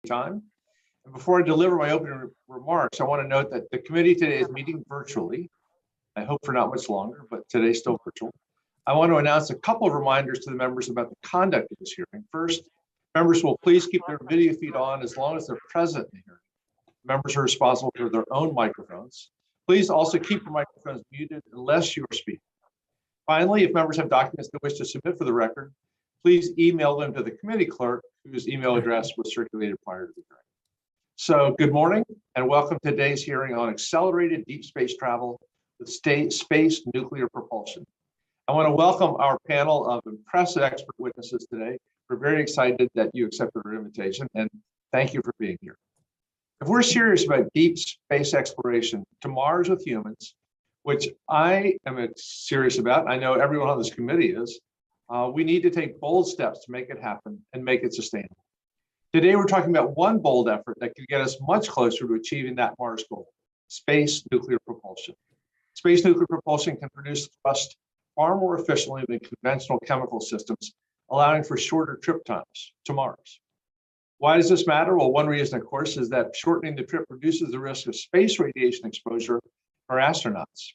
time. And before I deliver my opening remarks, I want to note that the committee today is meeting virtually. I hope for not much longer, but today's still virtual. I want to announce a couple of reminders to the members about the conduct of this hearing. First, members will please keep their video feed on as long as they're present in the hearing. Members are responsible for their own microphones. Please also keep your microphones muted unless you are speaking. Finally, if members have documents they wish to submit for the record, please email them to the committee clerk, whose email address was circulated prior to the hearing. So good morning and welcome to today's hearing on accelerated deep space travel with space nuclear propulsion. I want to welcome our panel of impressive expert witnesses today. We're very excited that you accepted our invitation and thank you for being here. If we're serious about deep space exploration to Mars with humans, which I am serious about, I know everyone on this committee is, we need to take bold steps to make it happen and make it sustainable. Today, we're talking about one bold effort that can get us much closer to achieving that Mars goal, space nuclear propulsion. Space nuclear propulsion can produce thrust far more efficiently than conventional chemical systems, allowing for shorter trip times to Mars. Why does this matter? Well, one reason, of course, is that shortening the trip reduces the risk of space radiation exposure for astronauts.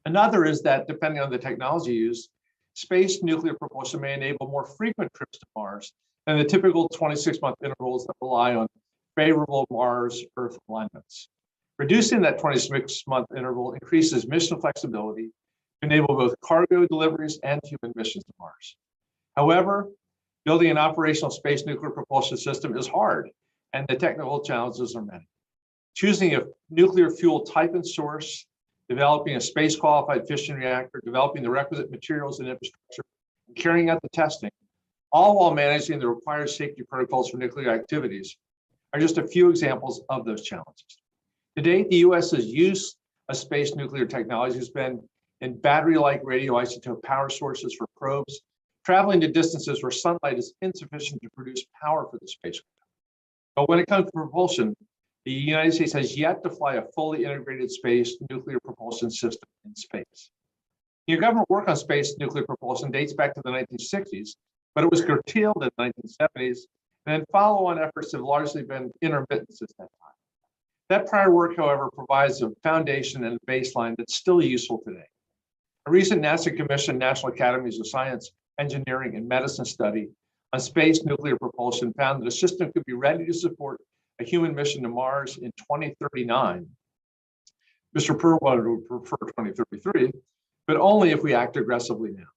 Another is that, depending on the technology used, space nuclear propulsion may enable more frequent trips to Mars than the typical 26-month intervals that rely on favorable Mars-Earth alignments. Reducing that 26-month interval increases mission flexibility to enable both cargo deliveries and human missions to Mars. However, building an operational space nuclear propulsion system is hard, and the technical challenges are many. Choosing a nuclear fuel type and source, developing a space-qualified fission reactor, developing the requisite materials and infrastructure, and carrying out the testing, all while managing the required safety protocols for nuclear activities, are just a few examples of those challenges. To date, the U.S.'s use of space nuclear technology has been in battery-like radioisotope power sources for probes, traveling to distances where sunlight is insufficient to produce power for the spacecraft. But when it comes to propulsion, the United States has yet to fly a fully integrated space nuclear propulsion system in space. Your government work on space nuclear propulsion dates back to the 1960s, but it was curtailed in the 1970s, and then follow-on efforts have largely been intermittent since that time. That prior work, however, provides a foundation and a baseline that's still useful today. A recent NASA commissioned National Academies of Science, Engineering, and Medicine study on space nuclear propulsion found that a system could be ready to support a human mission to Mars in 2039. Mr. Purr would prefer 2033, but only if we act aggressively now.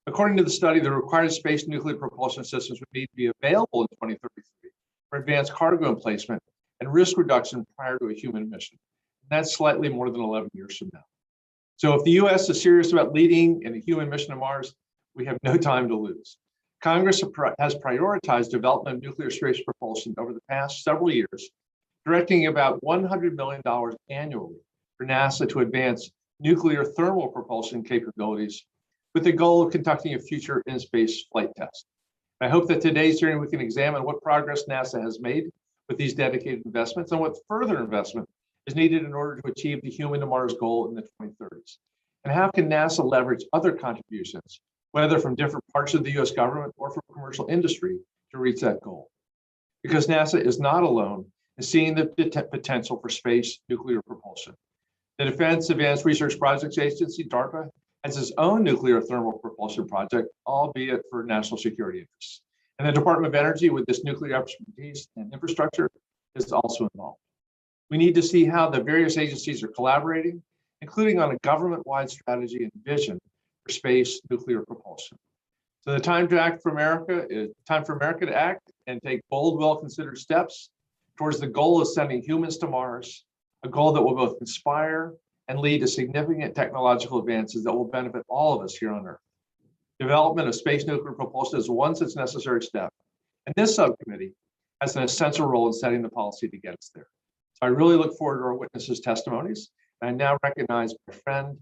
According to the study, the required space nuclear propulsion systems would need to be available in 2033 for advanced cargo emplacement and risk reduction prior to a human mission. And that's slightly more than 11 years from now. So if the US is serious about leading in a human mission to Mars, we have no time to lose. Congress has prioritized development of nuclear space propulsion over the past several years, directing about $100 million annually for NASA to advance nuclear thermal propulsion capabilities with the goal of conducting a future in-space flight test. I hope that today's hearing we can examine what progress NASA has made with these dedicated investments and what further investment is needed in order to achieve the human to Mars goal in the 2030s. And how can NASA leverage other contributions, whether from different parts of the US government or from commercial industry, to reach that goal? Because NASA is not alone in seeing the potential for space nuclear propulsion. The Defense Advanced Research Projects Agency, DARPA, has its own nuclear thermal propulsion project, albeit for national security interests. And the Department of Energy, with this nuclear expertise and infrastructure, is also involved. We need to see how the various agencies are collaborating, including on a government-wide strategy and vision for space nuclear propulsion. So the time to act for America is time for America to act and take bold, well-considered steps towards the goal of sending humans to Mars, a goal that will both inspire and lead to significant technological advances that will benefit all of us here on Earth. Development of space nuclear propulsion is one such necessary step, and this subcommittee has an essential role in setting the policy to get us there. So I really look forward to our witnesses' testimonies, and I now recognize my friend,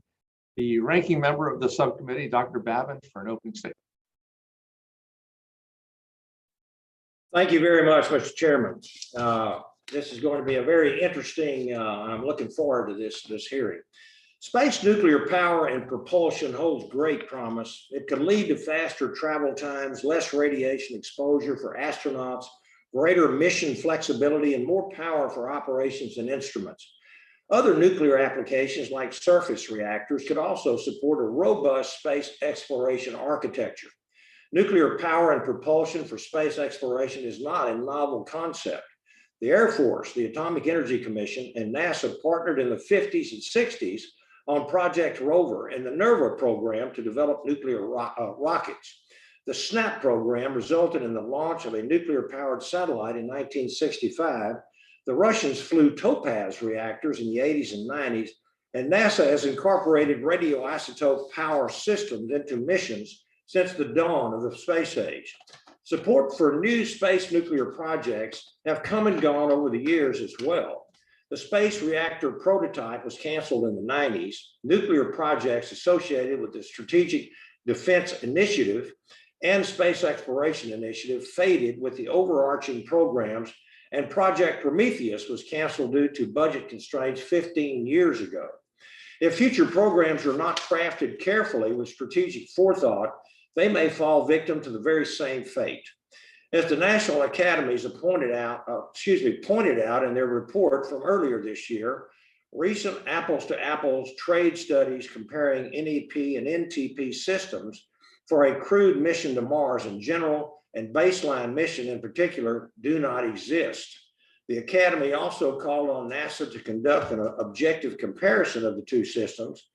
the ranking member of the subcommittee, Dr. Babin, for an opening statement. Thank you very much, Mr. Chairman. This is going to be a very interesting, I'm looking forward to this hearing. Space nuclear power and propulsion holds great promise. It could lead to faster travel times, less radiation exposure for astronauts, greater mission flexibility, and more power for operations and instruments. Other nuclear applications like surface reactors could also support a robust space exploration architecture. Nuclear power and propulsion for space exploration is not a novel concept. The Air Force, the Atomic Energy Commission, and NASA partnered in the 50s and 60s on Project Rover and the NERVA program to develop nuclear rockets. The SNAP program resulted in the launch of a nuclear-powered satellite in 1965. The Russians flew Topaz reactors in the 80s and 90s, and NASA has incorporated radioisotope power systems into missions since the dawn of the space age. Support for new space nuclear projects have come and gone over the years as well. The space reactor prototype was canceled in the 90s. Nuclear projects associated with the Strategic Defense Initiative and Space Exploration Initiative faded with the overarching programs, and Project Prometheus was canceled due to budget constraints 15 years ago. If future programs are not crafted carefully with strategic forethought, they may fall victim to the very same fate. As the National Academies have pointed out in their report from earlier this year, recent apples to apples trade studies comparing NEP and NTP systems for a crewed mission to Mars in general and baseline mission in particular do not exist. The Academy also called on NASA to conduct an objective comparison of the two systems.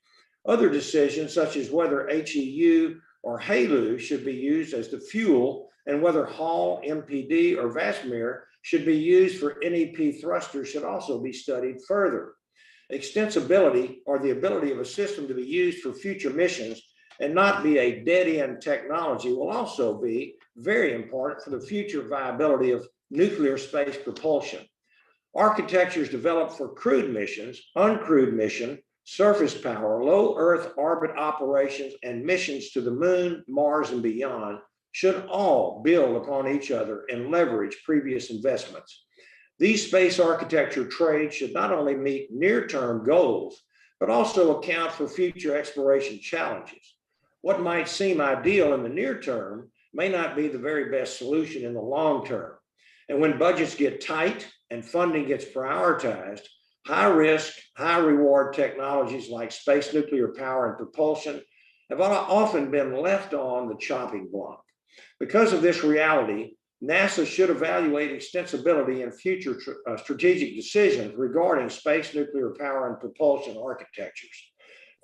Other decisions, such as whether HEU or HALEU should be used as the fuel, and whether Hall, MPD, or Vasmir should be used for NEP thrusters should also be studied further. Extensibility, or the ability of a system to be used for future missions and not be a dead-end technology, will also be very important for the future viability of nuclear space propulsion. Architectures developed for crewed missions, uncrewed mission, surface power, low Earth orbit operations, and missions to the moon, Mars, and beyond should all build upon each other and leverage previous investments. These space architecture trades should not only meet near-term goals, but also account for future exploration challenges. What might seem ideal in the near term may not be the very best solution in the long term. And when budgets get tight and funding gets prioritized, high risk, high reward technologies like space nuclear power and propulsion have often been left on the chopping block. Because of this reality, NASA should evaluate extensibility in future strategic decisions regarding space nuclear power and propulsion architectures.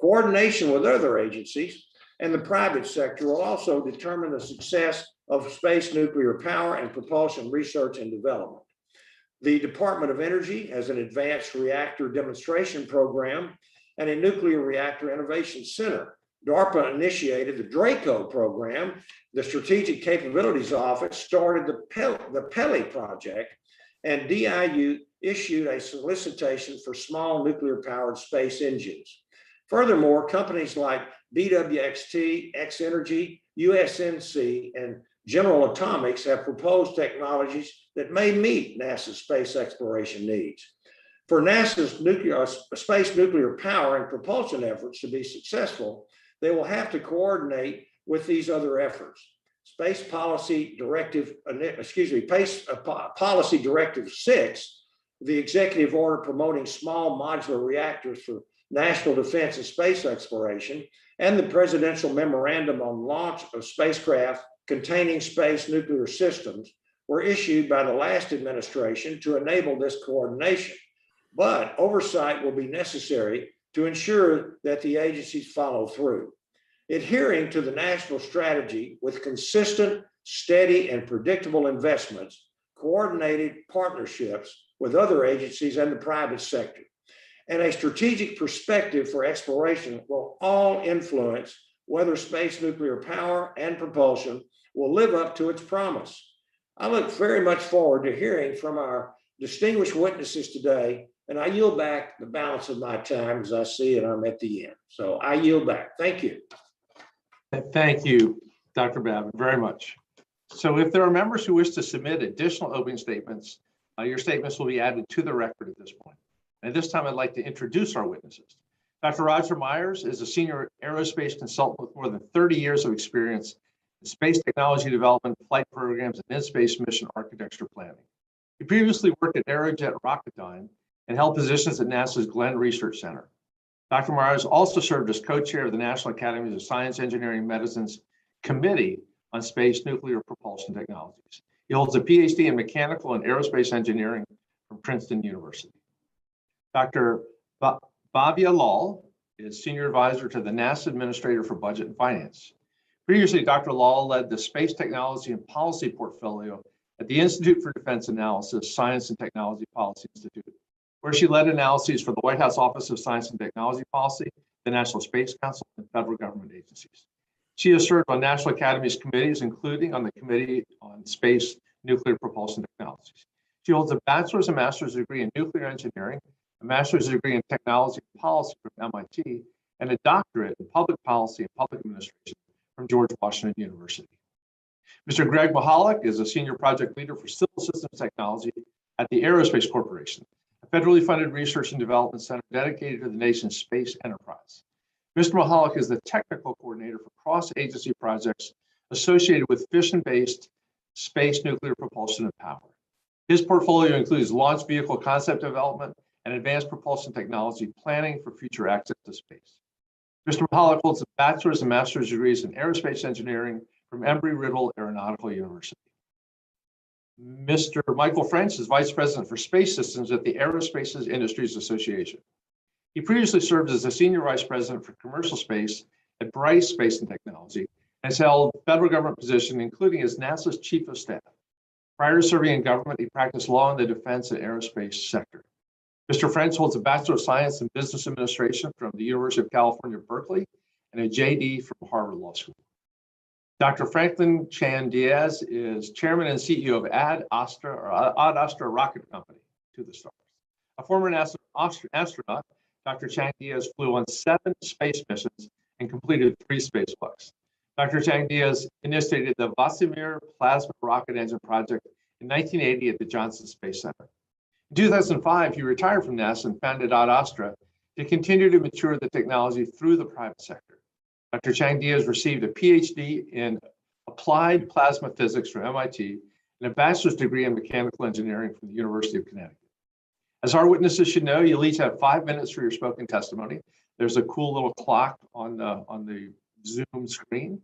Coordination with other agencies and the private sector will also determine the success of space nuclear power and propulsion research and development. The Department of Energy has an advanced reactor demonstration program and a nuclear reactor innovation center. DARPA initiated the DRACO program. The Strategic Capabilities Office started the PELI project, and DIU issued a solicitation for small nuclear powered space engines. Furthermore, companies like BWXT, X Energy, USNC, and General Atomics have proposed technologies that may meet NASA's space exploration needs. For NASA's space nuclear power and propulsion efforts to be successful, they will have to coordinate with these other efforts. Space Policy Directive, Policy Directive 6, the executive order promoting small modular reactors for national defense and space exploration, and the presidential memorandum on launch of spacecraft containing space nuclear systems were issued by the last administration to enable this coordination. But oversight will be necessary to ensure that the agencies follow through. Adhering to the national strategy with consistent, steady, and predictable investments, coordinated partnerships with other agencies and the private sector, and a strategic perspective for exploration will all influence whether space nuclear power and propulsion will live up to its promise. I look very much forward to hearing from our distinguished witnesses today, and I yield back the balance of my time as I see it. I'm at the end. So I yield back. Thank you. Thank you, Dr. Babin, very much. So if there are members who wish to submit additional opening statements, your statements will be added to the record at this point. And this time, I'd like to introduce our witnesses. Dr. Roger Myers is a senior aerospace consultant with more than 30 years of experience in space technology development, flight programs, and in-space mission architecture planning. He previously worked at Aerojet Rocketdyne and held positions at NASA's Glenn Research Center. Dr. Myers also served as co-chair of the National Academies of Science, Engineering, and Medicine's Committee on Space Nuclear Propulsion Technologies. He holds a PhD in mechanical and aerospace engineering from Princeton University. Dr. Bhavya Lal is senior advisor to the NASA Administrator for Budget and Finance. Previously, Dr. Lal led the Space Technology and Policy portfolio at the Institute for Defense Analysis, Science and Technology Policy Institute, where she led analyses for the White House Office of Science and Technology Policy, the National Space Council, and federal government agencies. She has served on National Academy's committees, including on the Committee on Space Nuclear Propulsion Technologies. She holds a bachelor's and master's degree in nuclear engineering, a master's degree in technology and policy from MIT, and a doctorate in public policy and public administration from George Washington University. Mr. Greg Maholick is a senior project leader for civil systems technology at the Aerospace Corporation, a federally funded research and development center dedicated to the nation's space enterprise. Mr. Maholick is the technical coordinator for cross-agency projects associated with fission-based space nuclear propulsion and power. His portfolio includes launch vehicle concept development and advanced propulsion technology planning for future access to space. Mr. Maholick holds a bachelor's and master's degrees in aerospace engineering from Embry-Riddle Aeronautical University. Mr. Michael French is vice president for space systems at the Aerospace Industries Association. He previously served as the senior vice president for commercial space at Bryce Space and Technology and has held federal government positions, including as NASA's chief of staff. Prior to serving in government, he practiced law in the defense and aerospace sector. Mr. French holds a Bachelor of Science in Business Administration from the University of California, Berkeley, and a JD from Harvard Law School. Dr. Franklin Chan Diaz is chairman and CEO of Ad Astra Rocket Company, to the stars. A former NASA astronaut, Dr. Chang Diaz flew on 7 space missions and completed 3 spacewalks. Dr. Chang Diaz initiated the Vasmir plasma rocket engine project in 1980 at the Johnson Space Center. In 2005, he retired from NASA and founded Ad Astra to continue to mature the technology through the private sector. Dr. Chang Diaz received a PhD in applied plasma physics from MIT and a bachelor's degree in mechanical engineering from the University of Connecticut. As our witnesses should know, you'll each have 5 minutes for your spoken testimony. There's a cool little clock on the Zoom screen,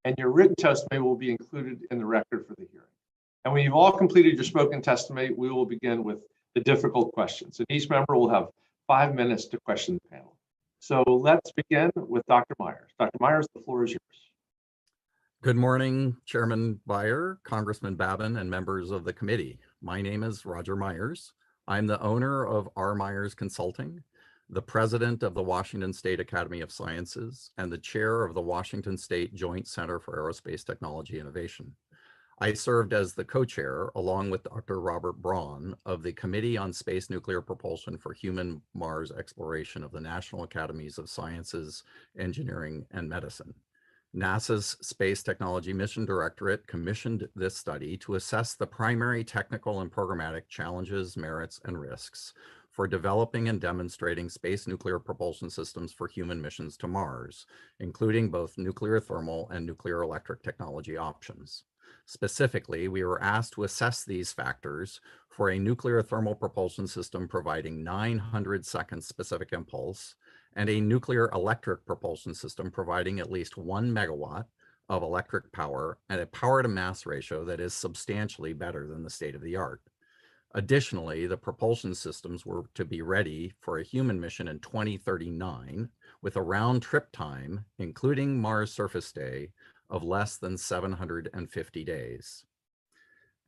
and your written testimony will be included in the record for the hearing. And when you've all completed your spoken testimony, we will begin with the difficult questions. And each member will have 5 minutes to question the panel. So let's begin with Dr. Myers. Dr. Myers, the floor is yours. Good morning, Chairman Beyer, Congressman Babin, and members of the committee. My name is Roger Myers. I'm the owner of R. Myers Consulting, the president of the Washington State Academy of Sciences, and the chair of the Washington State Joint Center for Aerospace Technology Innovation. I served as the co-chair, along with Dr. Robert Braun, of the Committee on Space Nuclear Propulsion for Human Mars Exploration of the National Academies of Sciences, Engineering, and Medicine. NASA's Space Technology Mission Directorate commissioned this study to assess the primary technical and programmatic challenges, merits, and risks for developing and demonstrating space nuclear propulsion systems for human missions to Mars, including both nuclear thermal and nuclear electric technology options. Specifically, we were asked to assess these factors for a nuclear thermal propulsion system providing 900 seconds specific impulse and a nuclear electric propulsion system providing at least 1 megawatt of electric power and a power to mass ratio that is substantially better than the state of the art. Additionally, the propulsion systems were to be ready for a human mission in 2039 with a round trip time, including Mars surface day, of less than 750 days.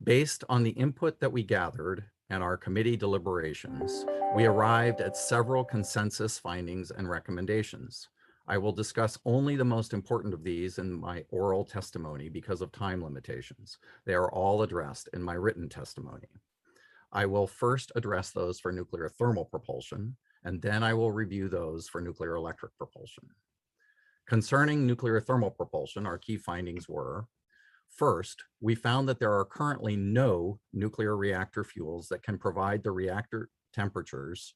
Based on the input that we gathered and our committee deliberations, we arrived at several consensus findings and recommendations. I will discuss only the most important of these in my oral testimony because of time limitations. They are all addressed in my written testimony. I will first address those for nuclear thermal propulsion, and then I will review those for nuclear electric propulsion. Concerning nuclear thermal propulsion, our key findings were: first, we found that there are currently no nuclear reactor fuels that can provide the reactor temperatures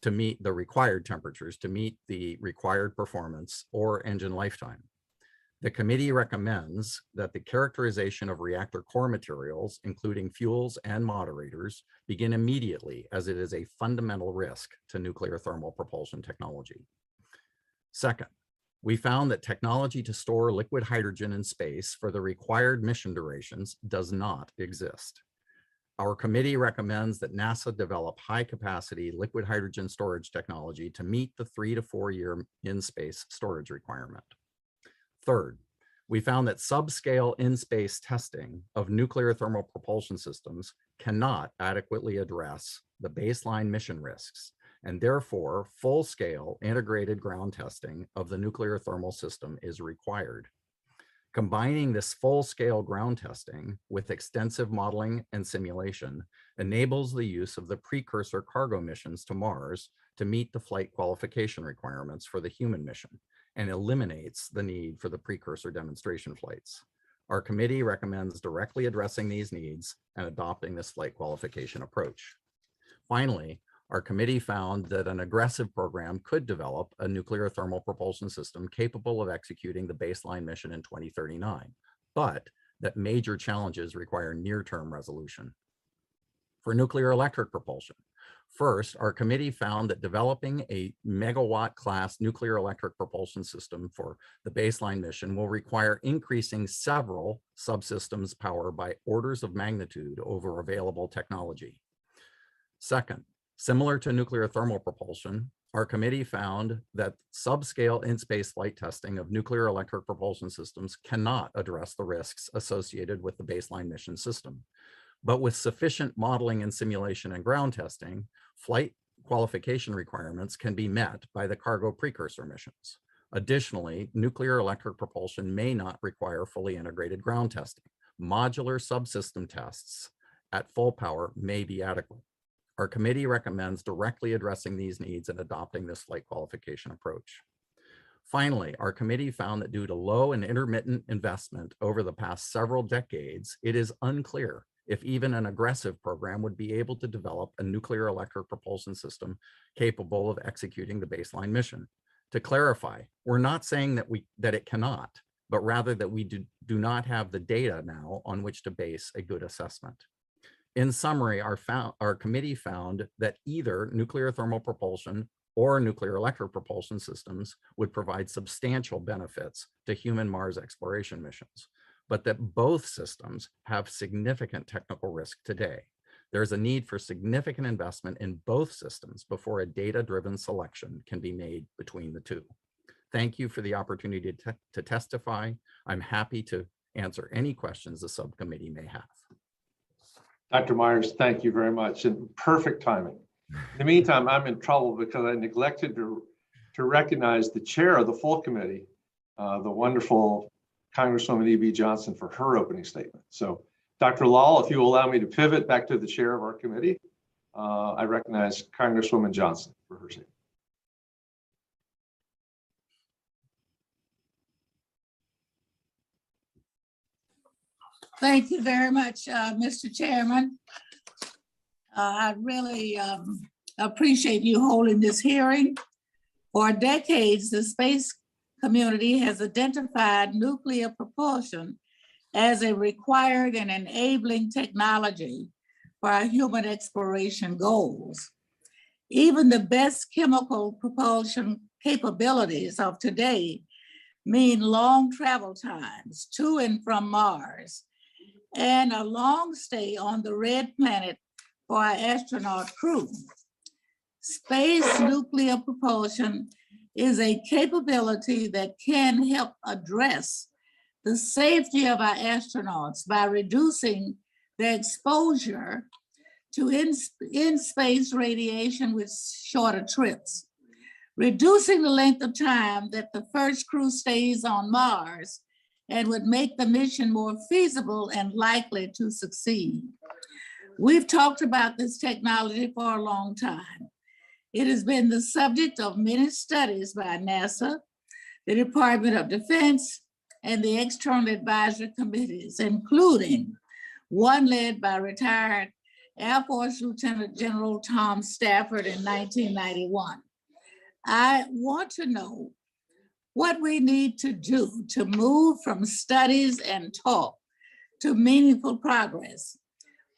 to meet the required temperatures to meet the required performance or engine lifetime. The committee recommends that the characterization of reactor core materials, including fuels and moderators, begin immediately, as it is a fundamental risk to nuclear thermal propulsion technology. Second, we found that technology to store liquid hydrogen in space for the required mission durations does not exist. Our committee recommends that NASA develop high-capacity liquid hydrogen storage technology to meet the 3 to 4 year in-space storage requirement. Third, we found that subscale in-space testing of nuclear thermal propulsion systems cannot adequately address the baseline mission risks, and therefore full-scale integrated ground testing of the nuclear thermal system is required. Combining this full-scale ground testing with extensive modeling and simulation enables the use of the precursor cargo missions to Mars to meet the flight qualification requirements for the human mission, and eliminates the need for the precursor demonstration flights. Our committee recommends directly addressing these needs and adopting this flight qualification approach. Finally, our committee found that an aggressive program could develop a nuclear thermal propulsion system capable of executing the baseline mission in 2039, but that major challenges require near-term resolution. For nuclear electric propulsion, first, our committee found that developing a megawatt class nuclear electric propulsion system for the baseline mission will require increasing several subsystems power by orders of magnitude over available technology. Second, similar to nuclear thermal propulsion, our committee found that subscale in-space flight testing of nuclear electric propulsion systems cannot address the risks associated with the baseline mission system. But with sufficient modeling and simulation and ground testing, flight qualification requirements can be met by the cargo precursor missions. Additionally, nuclear electric propulsion may not require fully integrated ground testing. Modular subsystem tests at full power may be adequate. Our committee recommends directly addressing these needs and adopting this flight qualification approach. Finally, our committee found that due to low and intermittent investment over the past several decades, it is unclear if even an aggressive program would be able to develop a nuclear electric propulsion system capable of executing the baseline mission. To clarify, we're not saying that it cannot, but rather that we do not have the data now on which to base a good assessment. In summary, our committee found that either nuclear thermal propulsion or nuclear electric propulsion systems would provide substantial benefits to human Mars exploration missions, but that both systems have significant technical risk today. There's a need for significant investment in both systems before a data-driven selection can be made between the two. Thank you for the opportunity to testify. I'm happy to answer any questions the subcommittee may have. Dr. Myers, thank you very much, and perfect timing. In the meantime, I'm in trouble because I neglected to recognize the chair of the full committee, the wonderful Congresswoman E.B. Johnson, for her opening statement. So, Dr. Lal, if you will allow me to pivot back to the chair of our committee, I recognize Congresswoman Johnson for her statement. Thank you very much, Mr. Chairman. I really appreciate you holding this hearing. For decades, the space community has identified nuclear propulsion as a required and enabling technology for our human exploration goals. Even the best chemical propulsion capabilities of today mean long travel times to and from Mars and a long stay on the red planet for our astronaut crew. Space nuclear propulsion is a capability that can help address the safety of our astronauts by reducing their exposure to in-space radiation with shorter trips, reducing the length of time that the first crew stays on Mars, and would make the mission more feasible and likely to succeed. We've talked about this technology for a long time. It has been the subject of many studies by NASA, the Department of Defense, and the external advisory committees, including one led by retired Air Force Lieutenant General Tom Stafford in 1991. I want to know what we need to do to move from studies and talk to meaningful progress,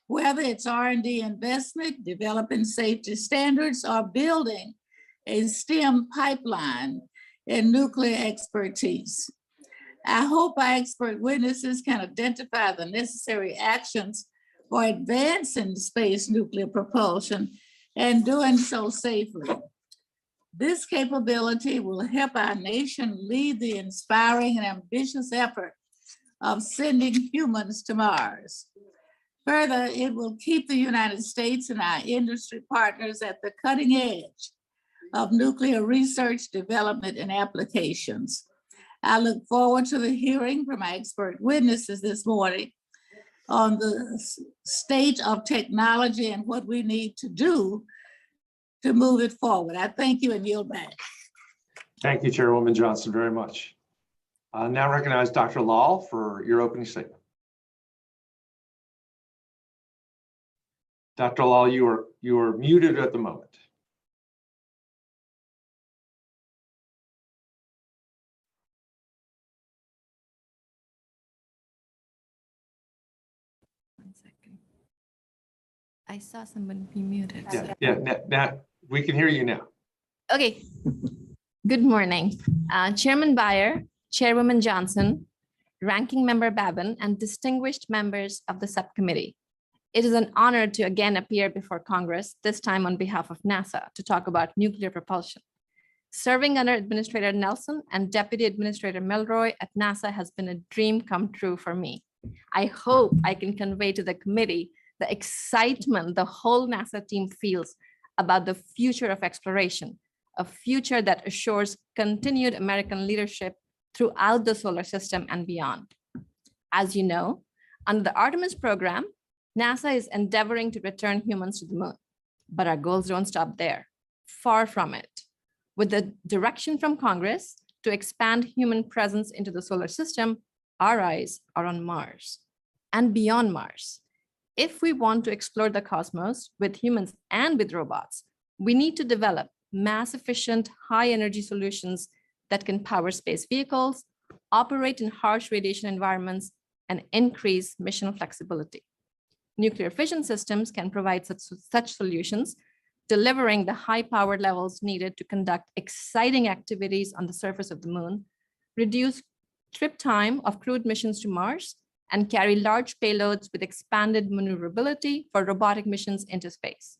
whether it's R&D investment, developing safety standards, or building a STEM pipeline in nuclear expertise. I hope our expert witnesses can identify the necessary actions for advancing space nuclear propulsion and doing so safely. This capability will help our nation lead the inspiring and ambitious effort of sending humans to Mars. Further, it will keep the United States and our industry partners at the cutting edge of nuclear research, development, and applications. I look forward to the hearing from our expert witnesses this morning on the state of technology and what we need to do to move it forward. I thank you and yield back. Thank you, Chairwoman Johnson, very much. I now recognize Dr. Lal for your opening statement. Dr. Lal, you are muted at the moment. One second. I saw someone be muted. Now we can hear you now. Okay. Good morning, Chairman Beyer, Chairwoman Johnson, Ranking Member Babin, and distinguished members of the subcommittee. It is an honor to again appear before Congress, this time on behalf of NASA, to talk about nuclear propulsion. Serving under Administrator Nelson and Deputy Administrator Milroy at NASA has been a dream come true for me. I hope I can convey to the committee the excitement the whole NASA team feels about the future of exploration, a future that assures continued American leadership throughout the solar system and beyond. As you know, under the Artemis program, NASA is endeavoring to return humans to the moon, but our goals don't stop there. Far from it. With the direction from Congress to expand human presence into the solar system, our eyes are on Mars and beyond Mars. If we want to explore the cosmos with humans and with robots, we need to develop mass efficient, high energy solutions that can power space vehicles, operate in harsh radiation environments, and increase mission flexibility. Nuclear fission systems can provide such solutions, delivering the high power levels needed to conduct exciting activities on the surface of the moon, reduce trip time of crewed missions to Mars, and carry large payloads with expanded maneuverability for robotic missions into space.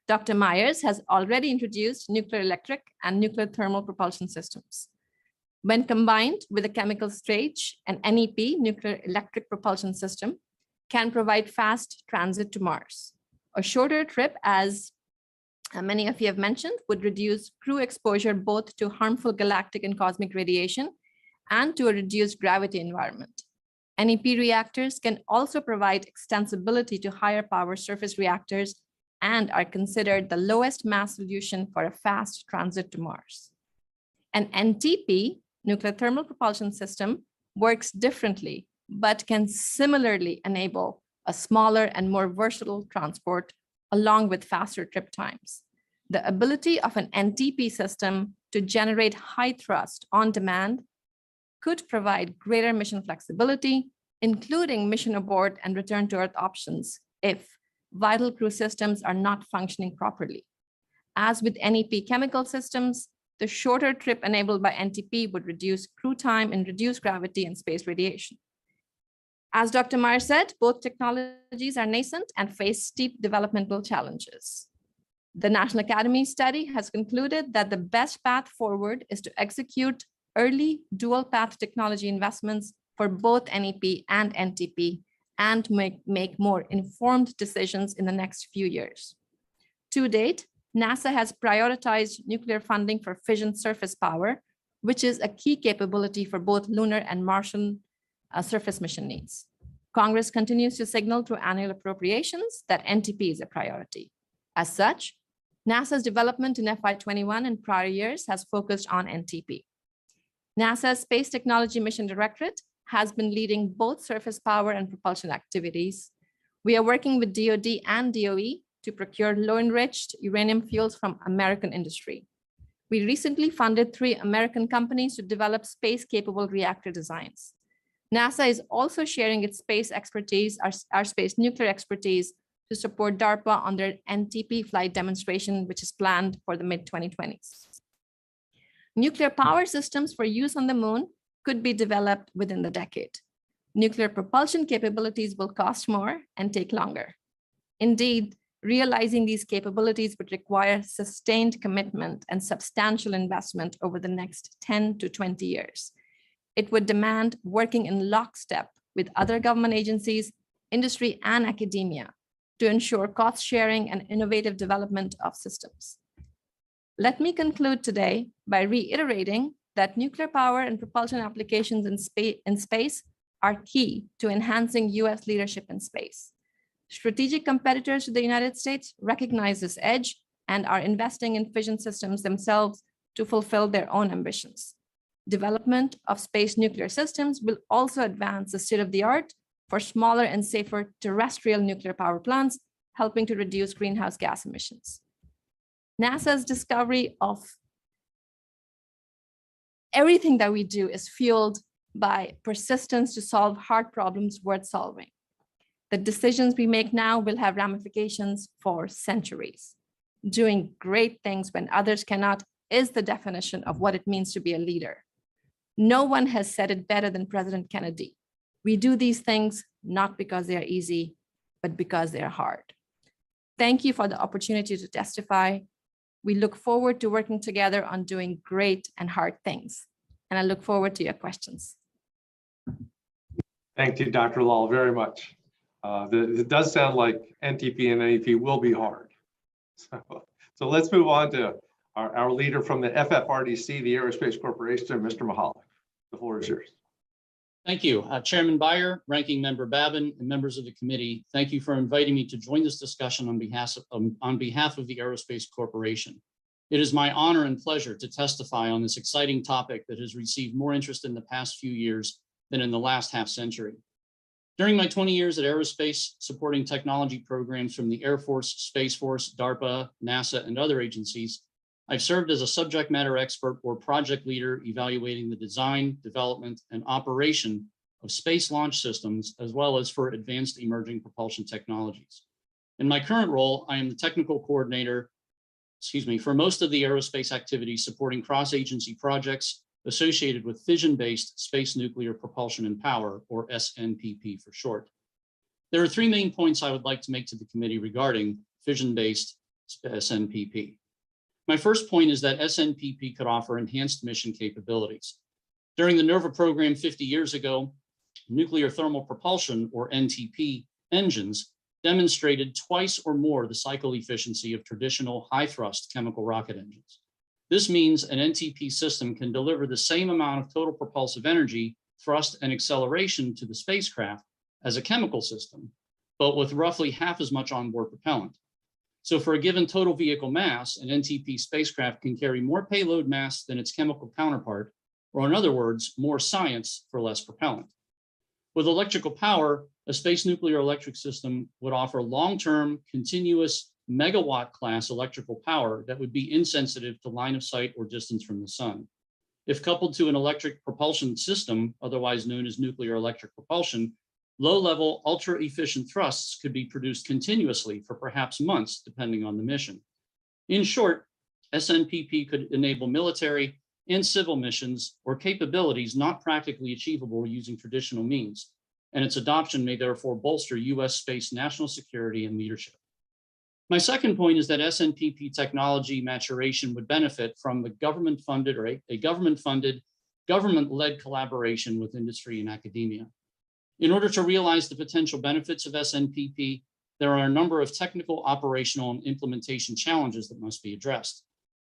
Dr. Myers has already introduced nuclear electric and nuclear thermal propulsion systems. When combined with a chemical stage, an NEP, nuclear electric propulsion system, can provide fast transit to Mars. A shorter trip, as many of you have mentioned, would reduce crew exposure both to harmful galactic and cosmic radiation and to a reduced gravity environment. NEP reactors can also provide extensibility to higher power surface reactors and are considered the lowest mass solution for a fast transit to Mars. An NTP, nuclear thermal propulsion system, works differently, but can similarly enable a smaller and more versatile transport along with faster trip times. The ability of an NTP system to generate high thrust on demand could provide greater mission flexibility, including mission abort and return to Earth options if vital crew systems are not functioning properly. As with NEP chemical systems, the shorter trip enabled by NTP would reduce crew time and reduce gravity and space radiation. As Dr. Meyer said, both technologies are nascent and face steep developmental challenges. The National Academy study has concluded that the best path forward is to execute early dual path technology investments for both NEP and NTP and make more informed decisions in the next few years. To date, NASA has prioritized nuclear funding for fission surface power, which is a key capability for both lunar and Martian surface mission needs. Congress continues to signal through annual appropriations that NTP is a priority. As such, NASA's development in FY21 and prior years has focused on NTP. NASA's Space Technology Mission Directorate has been leading both surface power and propulsion activities. We are working with DoD and DOE to procure low-enriched uranium fuels from American industry. We recently funded 3 American companies to develop space-capable reactor designs. NASA is also sharing its space expertise, our space nuclear expertise, to support DARPA on their NTP flight demonstration, which is planned for the mid-2020s. Nuclear power systems for use on the moon could be developed within the decade. Nuclear propulsion capabilities will cost more and take longer. Indeed, realizing these capabilities would require sustained commitment and substantial investment over the next 10 to 20 years. It would demand working in lockstep with other government agencies, industry, and academia to ensure cost sharing and innovative development of systems. Let me conclude today by reiterating that nuclear power and propulsion applications in space are key to enhancing US leadership in space. Strategic competitors to the United States recognize this edge and are investing in fission systems themselves to fulfill their own ambitions. Development of space nuclear systems will also advance the state of the art for smaller and safer terrestrial nuclear power plants, helping to reduce greenhouse gas emissions. NASA's discovery of everything that we do is fueled by persistence to solve hard problems worth solving. The decisions we make now will have ramifications for centuries. Doing great things when others cannot is the definition of what it means to be a leader. No one has said it better than President Kennedy. We do these things not because they are easy, but because they are hard. Thank you for the opportunity to testify. We look forward to working together on doing great and hard things. And I look forward to your questions. Thank you, Dr. Lal, very much. It does sound like NTP and NEP will be hard. So let's move on to our leader from the FFRDC, the Aerospace Corporation, Mr. Maholick. The floor is yours. Thank you. Chairman Beyer, Ranking Member Babin, and members of the committee, thank you for inviting me to join this discussion on behalf of the Aerospace Corporation. It is my honor and pleasure to testify on this exciting topic that has received more interest in the past few years than in the last half century. During my 20 years at Aerospace, supporting technology programs from the Air Force, Space Force, DARPA, NASA, and other agencies, I've served as a subject matter expert or project leader evaluating the design, development, and operation of space launch systems, as well as for advanced emerging propulsion technologies. In my current role, I am the technical coordinator, for most of the aerospace activities supporting cross-agency projects associated with fission-based space nuclear propulsion and power, or SNPP for short. There are 3 main points I would like to make to the committee regarding fission-based SNPP. My first point is that SNPP could offer enhanced mission capabilities. During the NOVA program 50 years ago, nuclear thermal propulsion, or NTP, engines demonstrated twice or more the cycle efficiency of traditional high-thrust chemical rocket engines. This means an NTP system can deliver the same amount of total propulsive energy, thrust, and acceleration to the spacecraft as a chemical system, but with roughly half as much onboard propellant. So for a given total vehicle mass, an NTP spacecraft can carry more payload mass than its chemical counterpart, or in other words, more science for less propellant. With electrical power, a space nuclear electric system would offer long-term, continuous megawatt class electrical power that would be insensitive to line of sight or distance from the sun. If coupled to an electric propulsion system, otherwise known as nuclear electric propulsion, low-level, ultra-efficient thrusts could be produced continuously for perhaps months, depending on the mission. In short, SNPP could enable military and civil missions or capabilities not practically achievable using traditional means, and its adoption may therefore bolster US space national security and leadership. My second point is that SNPP technology maturation would benefit from the government-funded or a government-funded, government-led collaboration with industry and academia. In order to realize the potential benefits of SNPP, there are a number of technical, operational, and implementation challenges that must be addressed.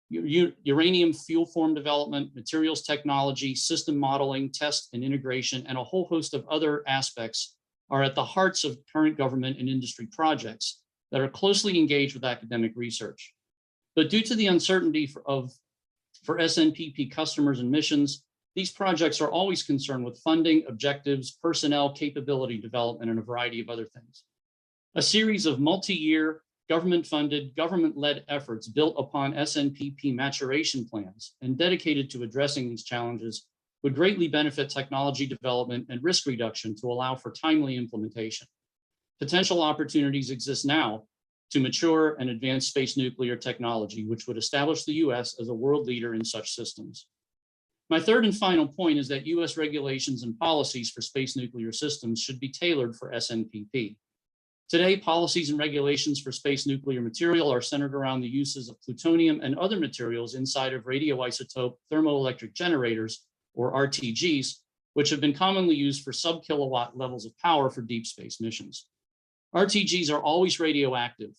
Uranium fuel form development, materials technology, system modeling, test and integration, and a whole host of other aspects are at the hearts of current government and industry projects that are closely engaged with academic research. But due to the uncertainty for SNPP customers and missions, these projects are always concerned with funding, objectives, personnel, capability development, and a variety of other things. A series of multi-year government-funded, government-led efforts built upon SNPP maturation plans and dedicated to addressing these challenges would greatly benefit technology development and risk reduction to allow for timely implementation. Potential opportunities exist now to mature and advance space nuclear technology, which would establish the US as a world leader in such systems. My third and final point is that US regulations and policies for space nuclear systems should be tailored for SNPP. Today, policies and regulations for space nuclear material are centered around the uses of plutonium and other materials inside of radioisotope thermoelectric generators, or RTGs, which have been commonly used for sub-kilowatt levels of power for deep space missions. RTGs are always radioactive,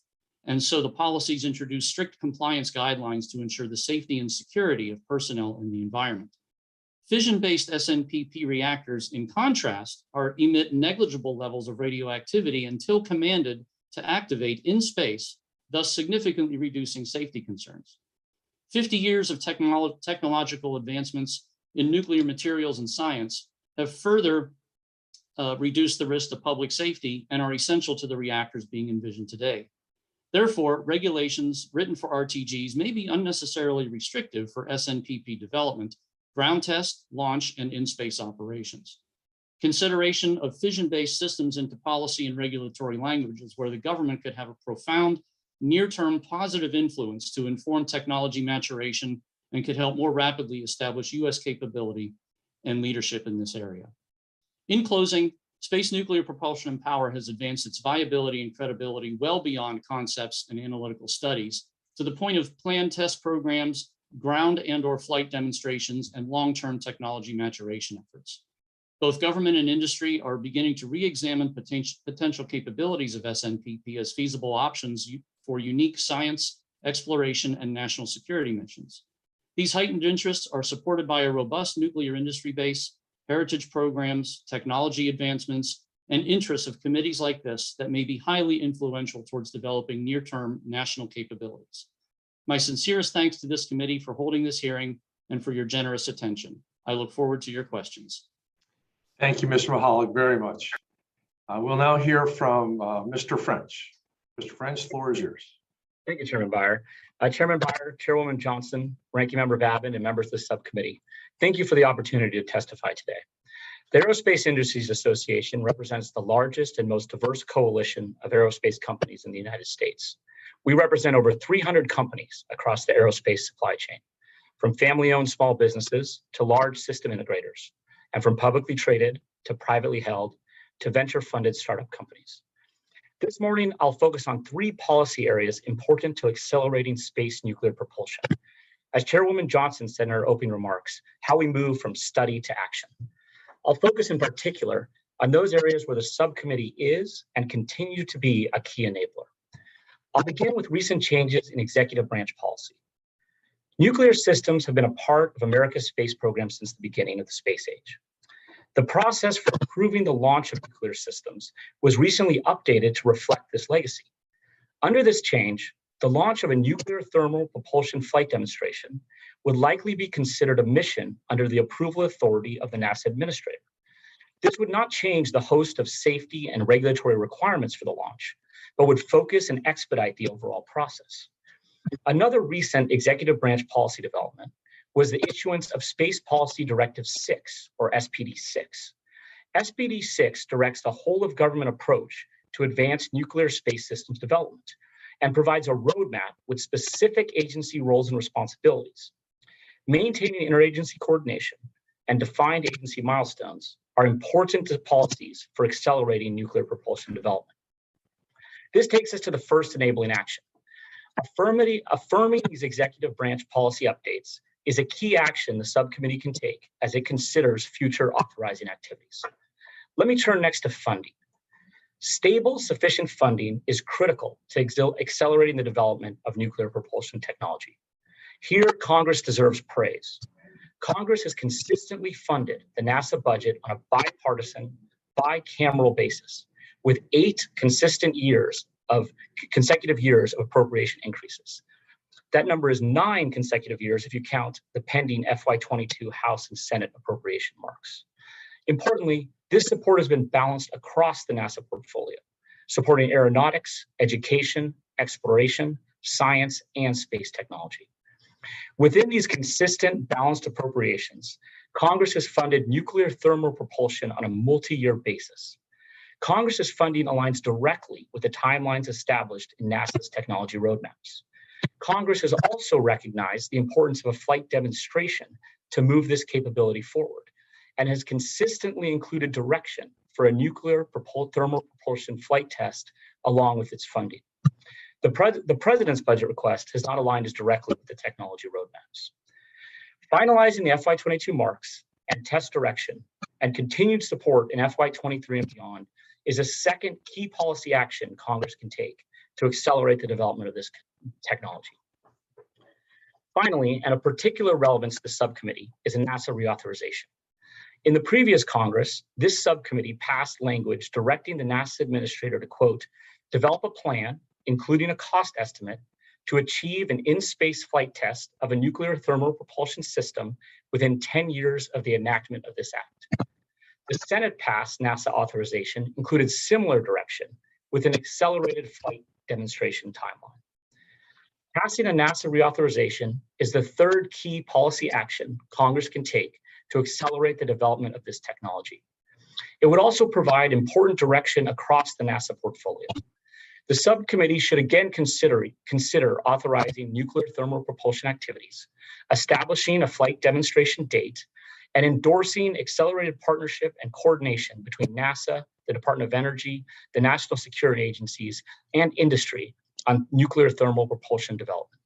and so the policies introduce strict compliance guidelines to ensure the safety and security of personnel in the environment. Fission-based SNPP reactors, in contrast, emit negligible levels of radioactivity until commanded to activate in space, thus significantly reducing safety concerns. 50 years of technological advancements in nuclear materials and science have further reduced the risk to public safety and are essential to the reactors being envisioned today. Therefore, regulations written for RTGs may be unnecessarily restrictive for SNPP development, ground test, launch, and in-space operations. Consideration of fission-based systems into policy and regulatory languages where the government could have a profound, near-term positive influence to inform technology maturation and could help more rapidly establish US capability and leadership in this area. In closing, space nuclear propulsion and power has advanced its viability and credibility well beyond concepts and analytical studies to the point of planned test programs, ground and/or flight demonstrations, and long-term technology maturation efforts. Both government and industry are beginning to re-examine potential capabilities of SNPP as feasible options for unique science, exploration, and national security missions. These heightened interests are supported by a robust nuclear industry base, heritage programs, technology advancements, and interests of committees like this that may be highly influential towards developing near-term national capabilities. My sincerest thanks to this committee for holding this hearing and for your generous attention. I look forward to your questions. Thank you, Mr. Maholick, very much. We'll now hear from Mr. French. Mr. French, the floor is yours. Thank you, Chairman Byer. Chairman Byer, Chairwoman Johnson, Ranking Member Babin, and members of the subcommittee, thank you for the opportunity to testify today. The Aerospace Industries Association represents the largest and most diverse coalition of aerospace companies in the United States. We represent over 300 companies across the aerospace supply chain, from family-owned small businesses to large system integrators, and from publicly traded to privately held to venture-funded startup companies. This morning, I'll focus on 3 policy areas important to accelerating space nuclear propulsion. As Chairwoman Johnson said in her opening remarks, how we move from study to action. I'll focus in particular on those areas where the subcommittee is and continue to be a key enabler. I'll begin with recent changes in executive branch policy. Nuclear systems have been a part of America's space program since the beginning of the space age. The process for approving the launch of nuclear systems was recently updated to reflect this legacy. Under this change, the launch of a nuclear thermal propulsion flight demonstration would likely be considered a mission under the approval authority of the NASA administrator. This would not change the host of safety and regulatory requirements for the launch, but would focus and expedite the overall process. Another recent executive branch policy development was the issuance of Space Policy Directive 6, or SPD 6. SPD 6 directs the whole of government approach to advanced nuclear space systems development and provides a roadmap with specific agency roles and responsibilities. Maintaining interagency coordination and defined agency milestones are important to policies for accelerating nuclear propulsion development. This takes us to the first enabling action. Affirming these executive branch policy updates is a key action the subcommittee can take as it considers future authorizing activities. Let me turn next to funding. Stable, sufficient funding is critical to accelerating the development of nuclear propulsion technology. Here, Congress deserves praise. Congress has consistently funded the NASA budget on a bipartisan, bicameral basis, with 8 consecutive years of appropriation increases. That number is 9 consecutive years if you count the pending FY22 House and Senate appropriation marks. Importantly, this support has been balanced across the NASA portfolio, supporting aeronautics, education, exploration, science, and space technology. Within these consistent, balanced appropriations, Congress has funded nuclear thermal propulsion on a multi-year basis. Congress's funding aligns directly with the timelines established in NASA's technology roadmaps. Congress has also recognized the importance of a flight demonstration to move this capability forward, and has consistently included direction for a nuclear thermal propulsion flight test along with its funding. The President's budget request has not aligned as directly with the technology roadmaps. Finalizing the FY22 marks and test direction and continued support in FY23 and beyond is a second key policy action Congress can take to accelerate the development of this technology. Finally, and of particular relevance to the subcommittee, is a NASA reauthorization. In the previous Congress, this subcommittee passed language directing the NASA administrator to, quote, develop a plan, including a cost estimate, to achieve an in-space flight test of a nuclear thermal propulsion system within 10 years of the enactment of this act. The Senate passed NASA authorization included similar direction with an accelerated flight demonstration timeline. Passing a NASA reauthorization is the third key policy action Congress can take to accelerate the development of this technology. It would also provide important direction across the NASA portfolio. The subcommittee should again consider authorizing nuclear thermal propulsion activities, establishing a flight demonstration date, and endorsing accelerated partnership and coordination between NASA, the Department of Energy, the national security agencies, and industry on nuclear thermal propulsion development.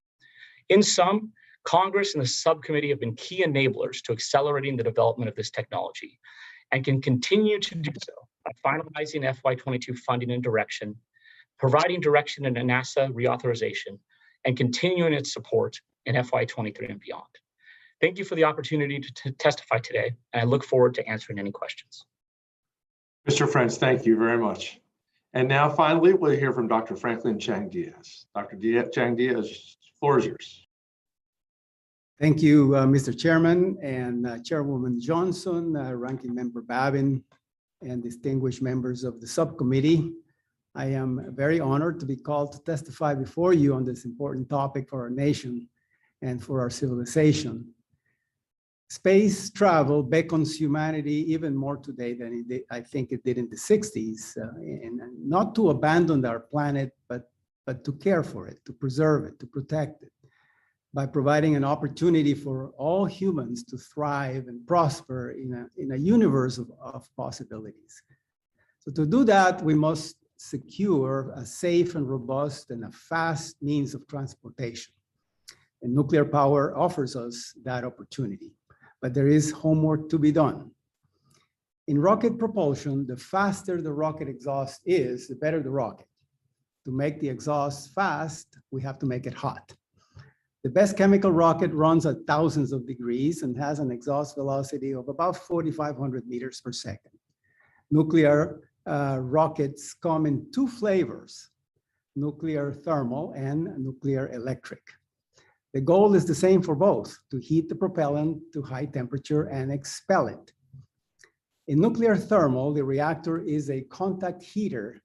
In sum, Congress and the subcommittee have been key enablers to accelerating the development of this technology and can continue to do so by finalizing FY22 funding and direction, providing direction in a NASA reauthorization, and continuing its support in FY23 and beyond. Thank you for the opportunity to testify today, and I look forward to answering any questions. Mr. French, thank you very much. And now finally, we'll hear from Dr. Franklin Chang Diaz. Dr. Chang Diaz, the floor is yours. Thank you, Mr. Chairman and Chairwoman Johnson, Ranking Member Babin, and distinguished members of the subcommittee. I am very honored to be called to testify before you on this important topic for our nation and for our civilization. Space travel beckons humanity even more today than it did, I think it did in the 60s, and not to abandon our planet, but to care for it, to preserve it, to protect it, by providing an opportunity for all humans to thrive and prosper in a universe of possibilities. So to do that, we must secure a safe and robust and a fast means of transportation. And nuclear power offers us that opportunity. But there is homework to be done. In rocket propulsion, the faster the rocket exhaust is, the better the rocket. To make the exhaust fast, we have to make it hot. The best chemical rocket runs at thousands of degrees and has an exhaust velocity of about 4,500 meters per second. Nuclear rockets come in two flavors, nuclear thermal and nuclear electric. The goal is the same for both, to heat the propellant to high temperature and expel it. In nuclear thermal, the reactor is a contact heater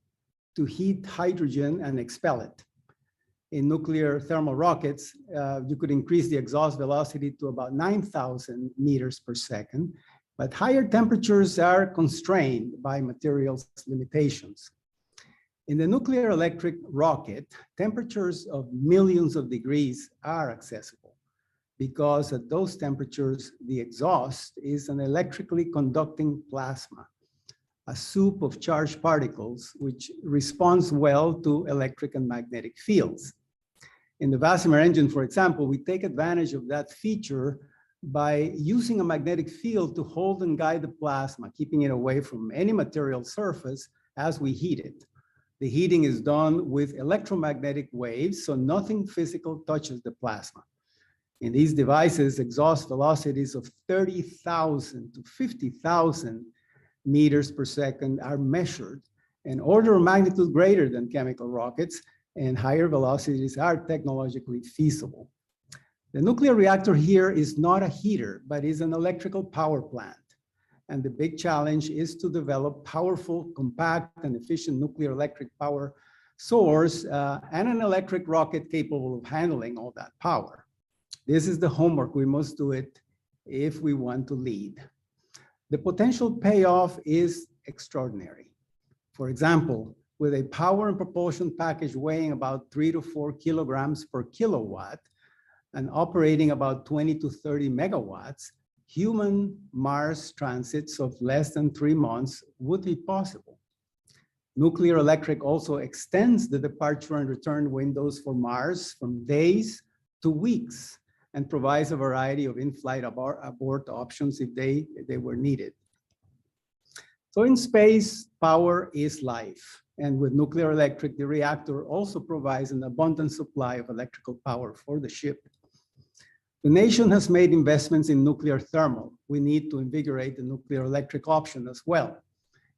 to heat hydrogen and expel it. In nuclear thermal rockets, you could increase the exhaust velocity to about 9,000 meters per second, but higher temperatures are constrained by materials limitations. In the nuclear electric rocket, temperatures of millions of degrees are accessible because at those temperatures, the exhaust is an electrically conducting plasma, a soup of charged particles which responds well to electric and magnetic fields. In the Vasmir engine, for example, we take advantage of that feature by using a magnetic field to hold and guide the plasma, keeping it away from any material surface as we heat it. The heating is done with electromagnetic waves, so nothing physical touches the plasma. In these devices, exhaust velocities of 30,000 to 50,000 meters per second are measured, an order of magnitude greater than chemical rockets, and higher velocities are technologically feasible. The nuclear reactor here is not a heater, but is an electrical power plant. And the big challenge is to develop powerful, compact, and efficient nuclear electric power source and an electric rocket capable of handling all that power. This is the homework. We must do it if we want to lead. The potential payoff is extraordinary. For example, with a power and propulsion package weighing about 3 to 4 kilograms per kilowatt and operating about 20 to 30 megawatts, human Mars transits of less than 3 months would be possible. Nuclear electric also extends the departure and return windows for Mars from days to weeks and provides a variety of in-flight abort options if they were needed. So in space, power is life. And with nuclear electric, the reactor also provides an abundant supply of electrical power for the ship. The nation has made investments in nuclear thermal. We need to invigorate the nuclear electric option as well.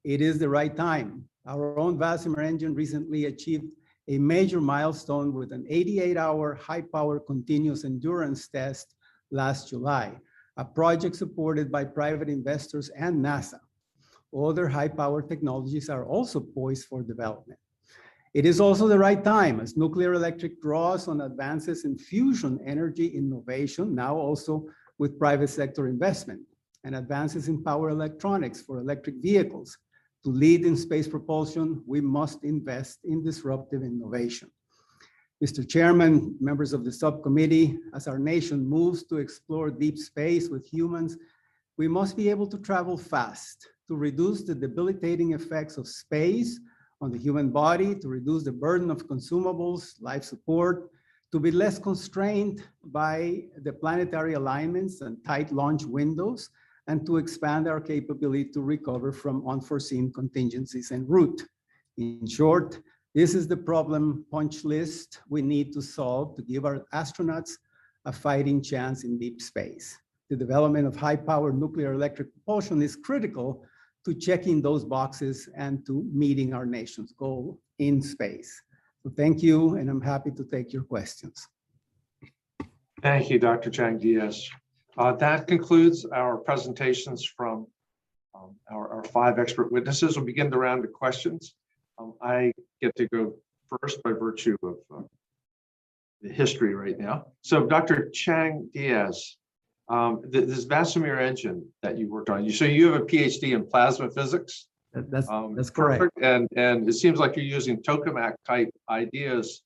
It is the right time. Our own Vasmir engine recently achieved a major milestone with an 88-hour high-power continuous endurance test last July, a project supported by private investors and NASA. Other high-power technologies are also poised for development. It is also the right time as nuclear electric draws on advances in fusion energy innovation, now also with private sector investment, and advances in power electronics for electric vehicles. To lead in space propulsion, we must invest in disruptive innovation. Mr. Chairman, members of the subcommittee, as our nation moves to explore deep space with humans, we must be able to travel fast to reduce the debilitating effects of space on the human body, to reduce the burden of consumables, life support, to be less constrained by the planetary alignments and tight launch windows, and to expand our capability to recover from unforeseen contingencies en route. In short, this is the problem punch list we need to solve to give our astronauts a fighting chance in deep space. The development of high-powered nuclear electric propulsion is critical to checking those boxes and to meeting our nation's goal in space. So thank you, and I'm happy to take your questions. Thank you, Dr. Chang Diaz. That concludes our presentations from our 5 expert witnesses. We'll begin the round of questions. I get to go first by virtue of the history right now. So Dr. Chang Diaz, this Vasmir engine that you worked on, so you have a PhD in plasma physics? That's correct. And it seems like you're using tokamak type ideas,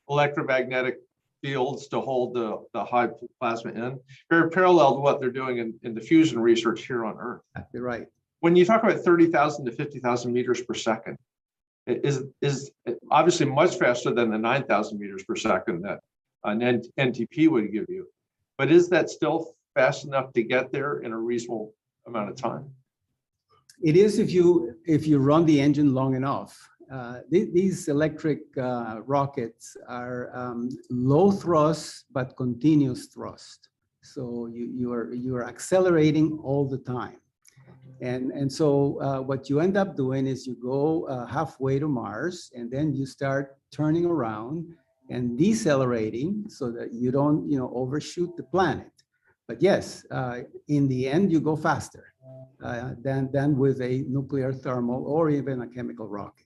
electromagnetic fields to hold the high plasma in, very parallel to what they're doing in the fusion research here on Earth. You're right. When you talk about 30,000 to 50,000 meters per second, it is obviously much faster than the 9,000 meters per second that an NTP would give you. But is that still fast enough to get there in a reasonable amount of time? It is if you run the engine long enough. These electric rockets are low thrust but continuous thrust. So you are accelerating all the time. And so what you end up doing is you go halfway to Mars, and then you start turning around and decelerating so that you don't overshoot the planet. But yes, in the end, you go faster than with a nuclear thermal or even a chemical rocket.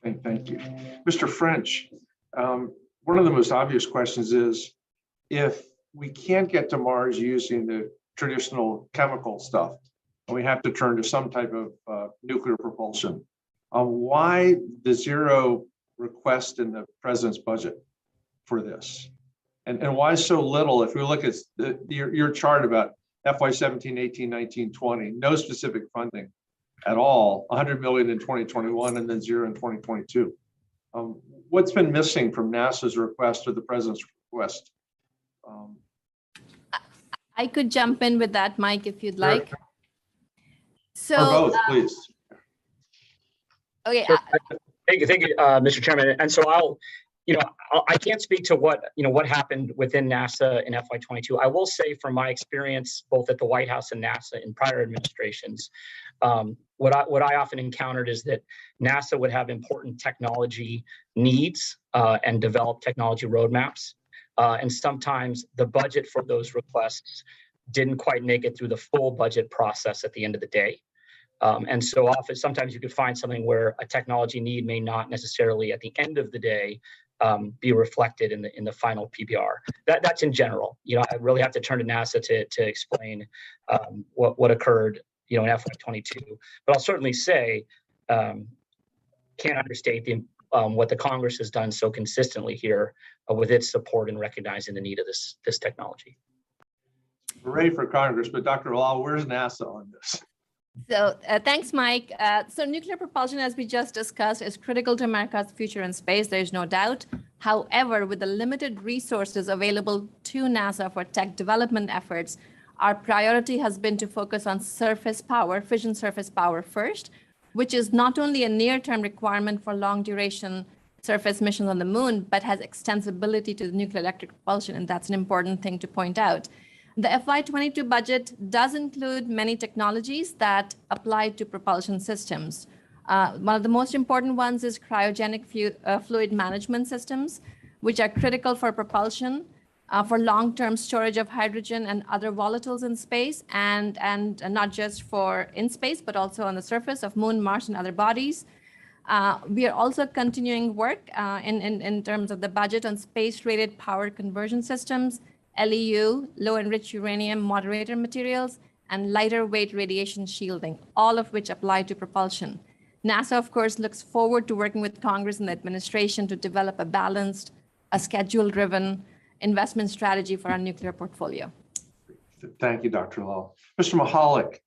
Thank you. Mr. French, one of the most obvious questions is, if we can't get to Mars using the traditional chemical stuff, and we have to turn to some type of nuclear propulsion, why the zero request in the president's budget for this? And why so little? If we look at your chart about FY 17, 18, 19, 20, no specific funding at all, 100 million in 2021 and then 0 in 2022. What's been missing from NASA's request or the president's request? I could jump in with that, Mike, if you'd like. Sure. So, or both, please. Okay. Thank you, Mr. Chairman. And so I can't speak to what happened within NASA in FY22. I will say from my experience, both at the White House and NASA in prior administrations, what I often encountered is that NASA would have important technology needs and develop technology roadmaps. And sometimes the budget for those requests didn't quite make it through the full budget process at the end of the day. And so often, sometimes you could find something where a technology need may not necessarily at the end of the day be reflected in the final PBR. That's in general. I really have to turn to NASA to explain what occurred, in FY22. But I'll certainly say, can't understate what the Congress has done so consistently here with its support in recognizing the need of this technology. We're ready for Congress, but Dr. Lal, where's NASA on this? So thanks, Mike. So nuclear propulsion, as we just discussed, is critical to America's future in space. There's no doubt. However, with the limited resources available to NASA for tech development efforts, our priority has been to focus on surface power, fission surface power first, which is not only a near-term requirement for long-duration surface missions on the moon, but has extensibility to the nuclear electric propulsion, and that's an important thing to point out. The FY22 budget does include many technologies that apply to propulsion systems. One of the most important ones is cryogenic fluid management systems, which are critical for propulsion, for long-term storage of hydrogen and other volatiles in space, and not just for in space, but also on the surface of Moon, Mars, and other bodies. We are also continuing work in terms of the budget on space-rated power conversion systems, LEU, low-enriched uranium moderator materials, and lighter weight radiation shielding, all of which apply to propulsion. NASA, of course, looks forward to working with Congress and the administration to develop a balanced, schedule-driven investment strategy for our nuclear portfolio. Thank you, Dr. Lal. Mr. Maholick,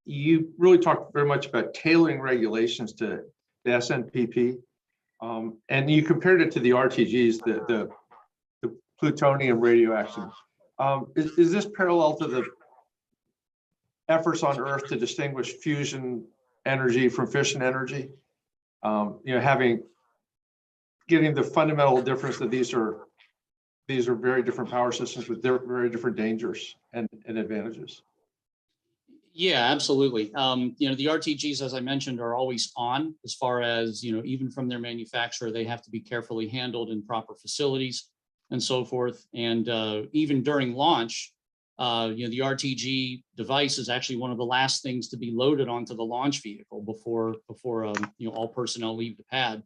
you really talked very much about tailoring regulations to the SNPP, and you compared it to the RTGs, the plutonium radioactive. Is this parallel to the efforts on Earth to distinguish fusion energy from fission energy? Getting the fundamental difference that these are very different power systems with very different dangers and advantages. Yeah, absolutely. The RTGs, as I mentioned, are always on as far as, even from their manufacturer, they have to be carefully handled in proper facilities and so forth. And even during launch, the RTG device is actually one of the last things to be loaded onto the launch vehicle before all personnel leave the pad.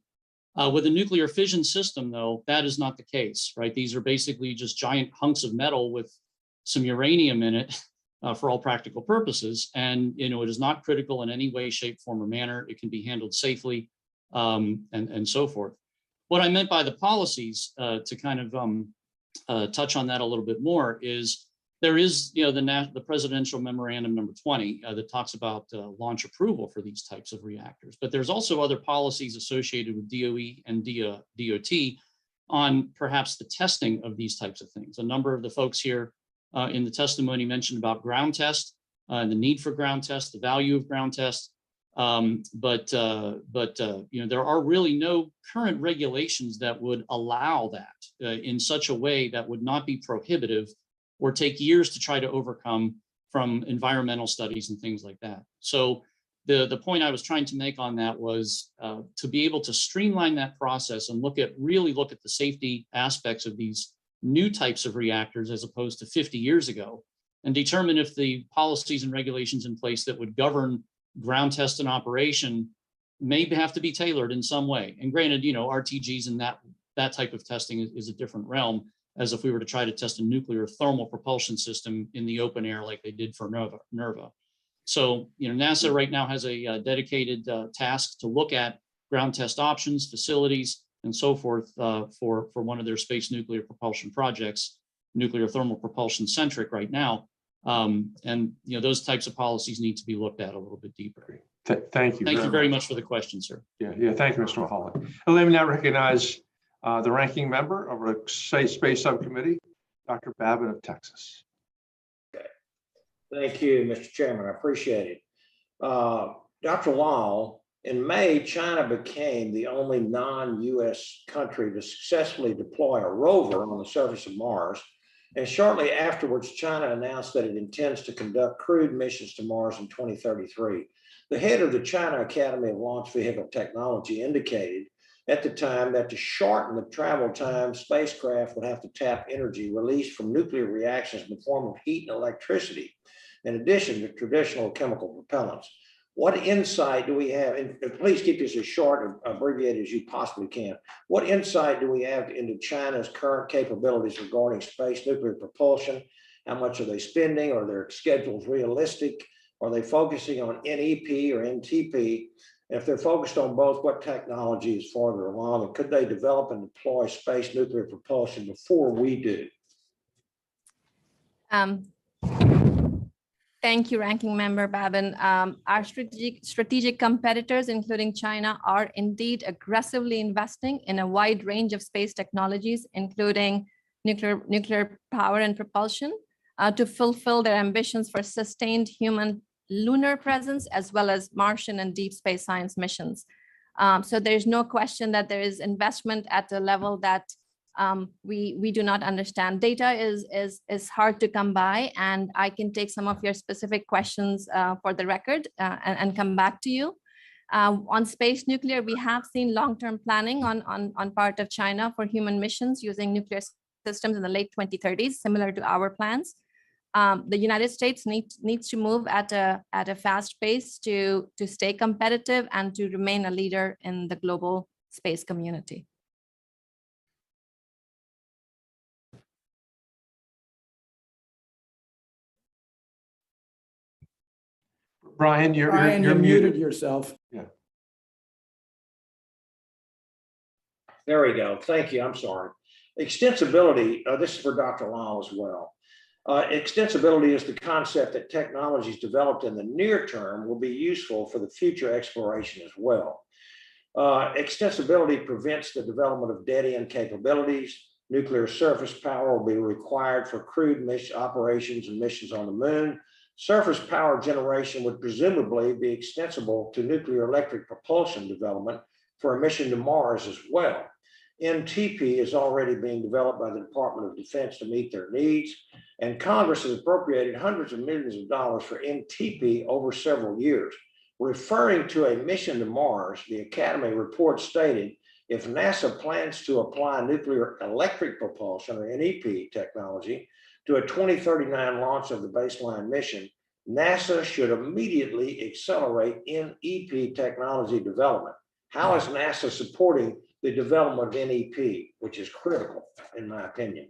With a nuclear fission system, though, that is not the case, right? These are basically just giant hunks of metal with some uranium in it for all practical purposes. And, it is not critical in any way, shape, form, or manner. It can be handled safely and so forth. What I meant by the policies, to kind of touch on that a little bit more, is there is, the presidential memorandum number 20 that talks about launch approval for these types of reactors. But there's also other policies associated with DOE and DOT on perhaps the testing of these types of things. A number of the folks here in the testimony mentioned about ground test, the need for ground test, the value of ground test. But there are really no current regulations that would allow that in such a way that would not be prohibitive or take years to try to overcome from environmental studies and things like that. So the point I was trying to make on that was to be able to streamline that process and really look at the safety aspects of these new types of reactors as opposed to 50 years ago, and determine if the policies and regulations in place that would govern ground test and operation may have to be tailored in some way. And granted, RTGs and that type of testing is a different realm, as if we were to try to test a nuclear thermal propulsion system in the open air like they did for NERVA. So, NASA right now has a dedicated task to look at ground test options, facilities, and so forth for one of their space nuclear propulsion projects, nuclear thermal propulsion centric right now. And those types of policies need to be looked at a little bit deeper. Thank you. Thank you very much for the question, sir. Yeah. Thank you, Mr. Maholick. And let me now recognize the ranking member of our Space Subcommittee, Dr. Babin of Texas. Okay. Thank you, Mr. Chairman. I appreciate it. Dr. Lal, in May, China became the only non-US country to successfully deploy a rover on the surface of Mars. And shortly afterwards, China announced that it intends to conduct crewed missions to Mars in 2033. The head of the China Academy of Launch Vehicle Technology indicated at the time that to shorten the travel time, spacecraft would have to tap energy released from nuclear reactions in the form of heat and electricity, in addition to traditional chemical propellants. What insight do we have, and please keep this as short and abbreviated as you possibly can. What insight do we have into China's current capabilities regarding space nuclear propulsion? How much are they spending? Are their schedules realistic? Are they focusing on NEP or NTP? If they're focused on both, what technology is farther along? And could they develop and deploy space nuclear propulsion before we do? Thank you, Ranking Member Babin. Our strategic competitors, including China, are indeed aggressively investing in a wide range of space technologies, including nuclear power and propulsion, to fulfill their ambitions for sustained human lunar presence, as well as Martian and deep space science missions. So there's no question that there is investment at a level that we do not understand. Data is hard to come by, and I can take some of your specific questions for the record and come back to you. On space nuclear, we have seen long-term planning on part of China for human missions using nuclear systems in the late 2030s, similar to our plans. The United States needs to move at a fast pace to stay competitive and to remain a leader in the global space community. Brian, you're muted yourself. Yeah. There we go. Thank you. I'm sorry. Extensibility, this is for Dr. Lau as well. Extensibility is the concept that technologies developed in the near term will be useful for the future exploration as well. Extensibility prevents the development of dead-end capabilities. Nuclear surface power will be required for crewed mission operations and missions on the moon. Surface power generation would presumably be extensible to nuclear electric propulsion development for a mission to Mars as well. NTP is already being developed by the Department of Defense to meet their needs, and Congress has appropriated hundreds of millions of dollars for NTP over several years. Referring to a mission to Mars, the Academy report stated, if NASA plans to apply nuclear electric propulsion or NEP technology to a 2039 launch of the baseline mission, NASA should immediately accelerate NEP technology development. How is NASA supporting the development of NEP, which is critical, in my opinion?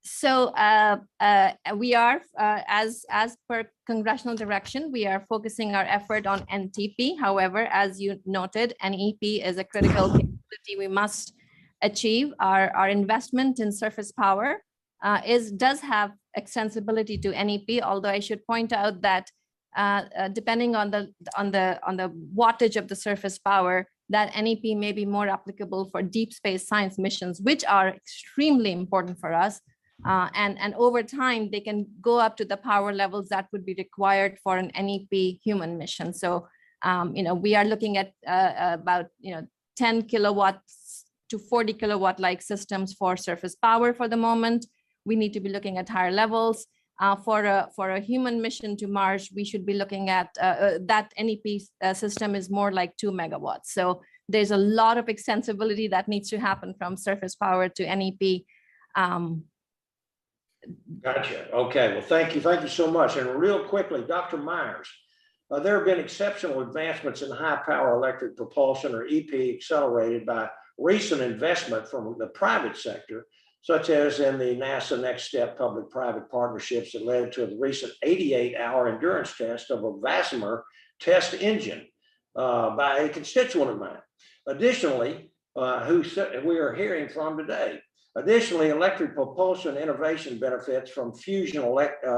So we are, as per congressional direction, we are focusing our effort on NTP. However, as you noted, NEP is a critical capability we must achieve. Our investment in surface power does have extensibility to NEP, although I should point out that depending on the wattage of the surface power, that NEP may be more applicable for deep space science missions, which are extremely important for us. And over time, they can go up to the power levels that would be required for an NEP human mission. So, we are looking at about 10 kilowatts to 40 kilowatt like systems for surface power for the moment. We need to be looking at higher levels. For a human mission to Mars, we should be looking at that NEP system is more like 2 megawatts. So there's a lot of extensibility that needs to happen from surface power to NEP. Gotcha. Okay. Well, thank you. Thank you so much. And real quickly, Dr. Myers, there have been exceptional advancements in high power electric propulsion, or EP, accelerated by recent investment from the private sector, such as in the NASA Next Step public-private partnerships that led to the recent 88-hour endurance test of a Vasmir test engine by a constituent of mine. Additionally, who we are hearing from today. Additionally, electric propulsion innovation benefits from fusion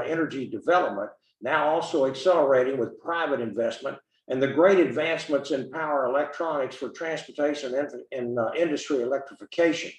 energy development, now also accelerating with private investment, and the great advancements in power electronics for transportation and industry electrification.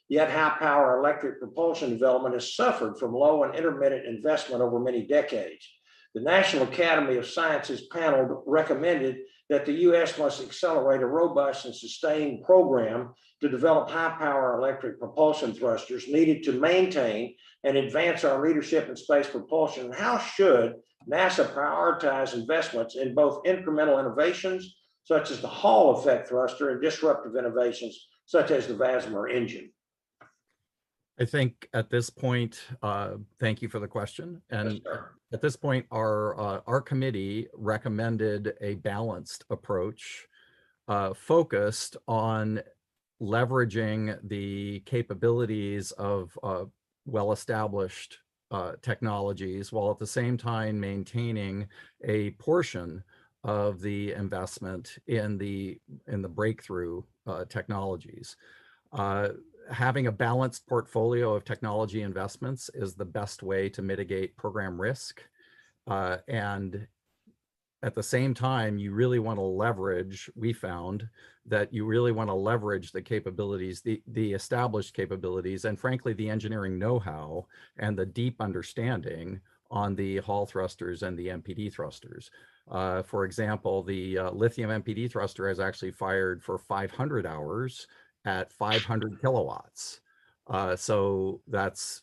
Yet high power electric propulsion development has suffered from low and intermittent investment over many decades. The National Academy of Sciences panel recommended that the U.S. must accelerate a robust and sustained program to develop high power electric propulsion thrusters needed to maintain and advance our leadership in space propulsion. How should NASA prioritize investments in both incremental innovations, such as the Hall effect thruster, and disruptive innovations, such as the Vasmir engine? I think at this point, thank you for the question. And Yes, sir. at this point, our committee recommended a balanced approach focused on leveraging the capabilities of well-established technologies, while at the same time maintaining a portion of the investment in the breakthrough technologies. Having a balanced portfolio of technology investments is the best way to mitigate program risk. And at the same time, you really want to leverage, we found that you really want to leverage the capabilities, the established capabilities, and frankly, the engineering know-how and the deep understanding on the Hall thrusters and the MPD thrusters. For example, the lithium MPD thruster has actually fired for 500 hours at 500 kilowatts. So that's,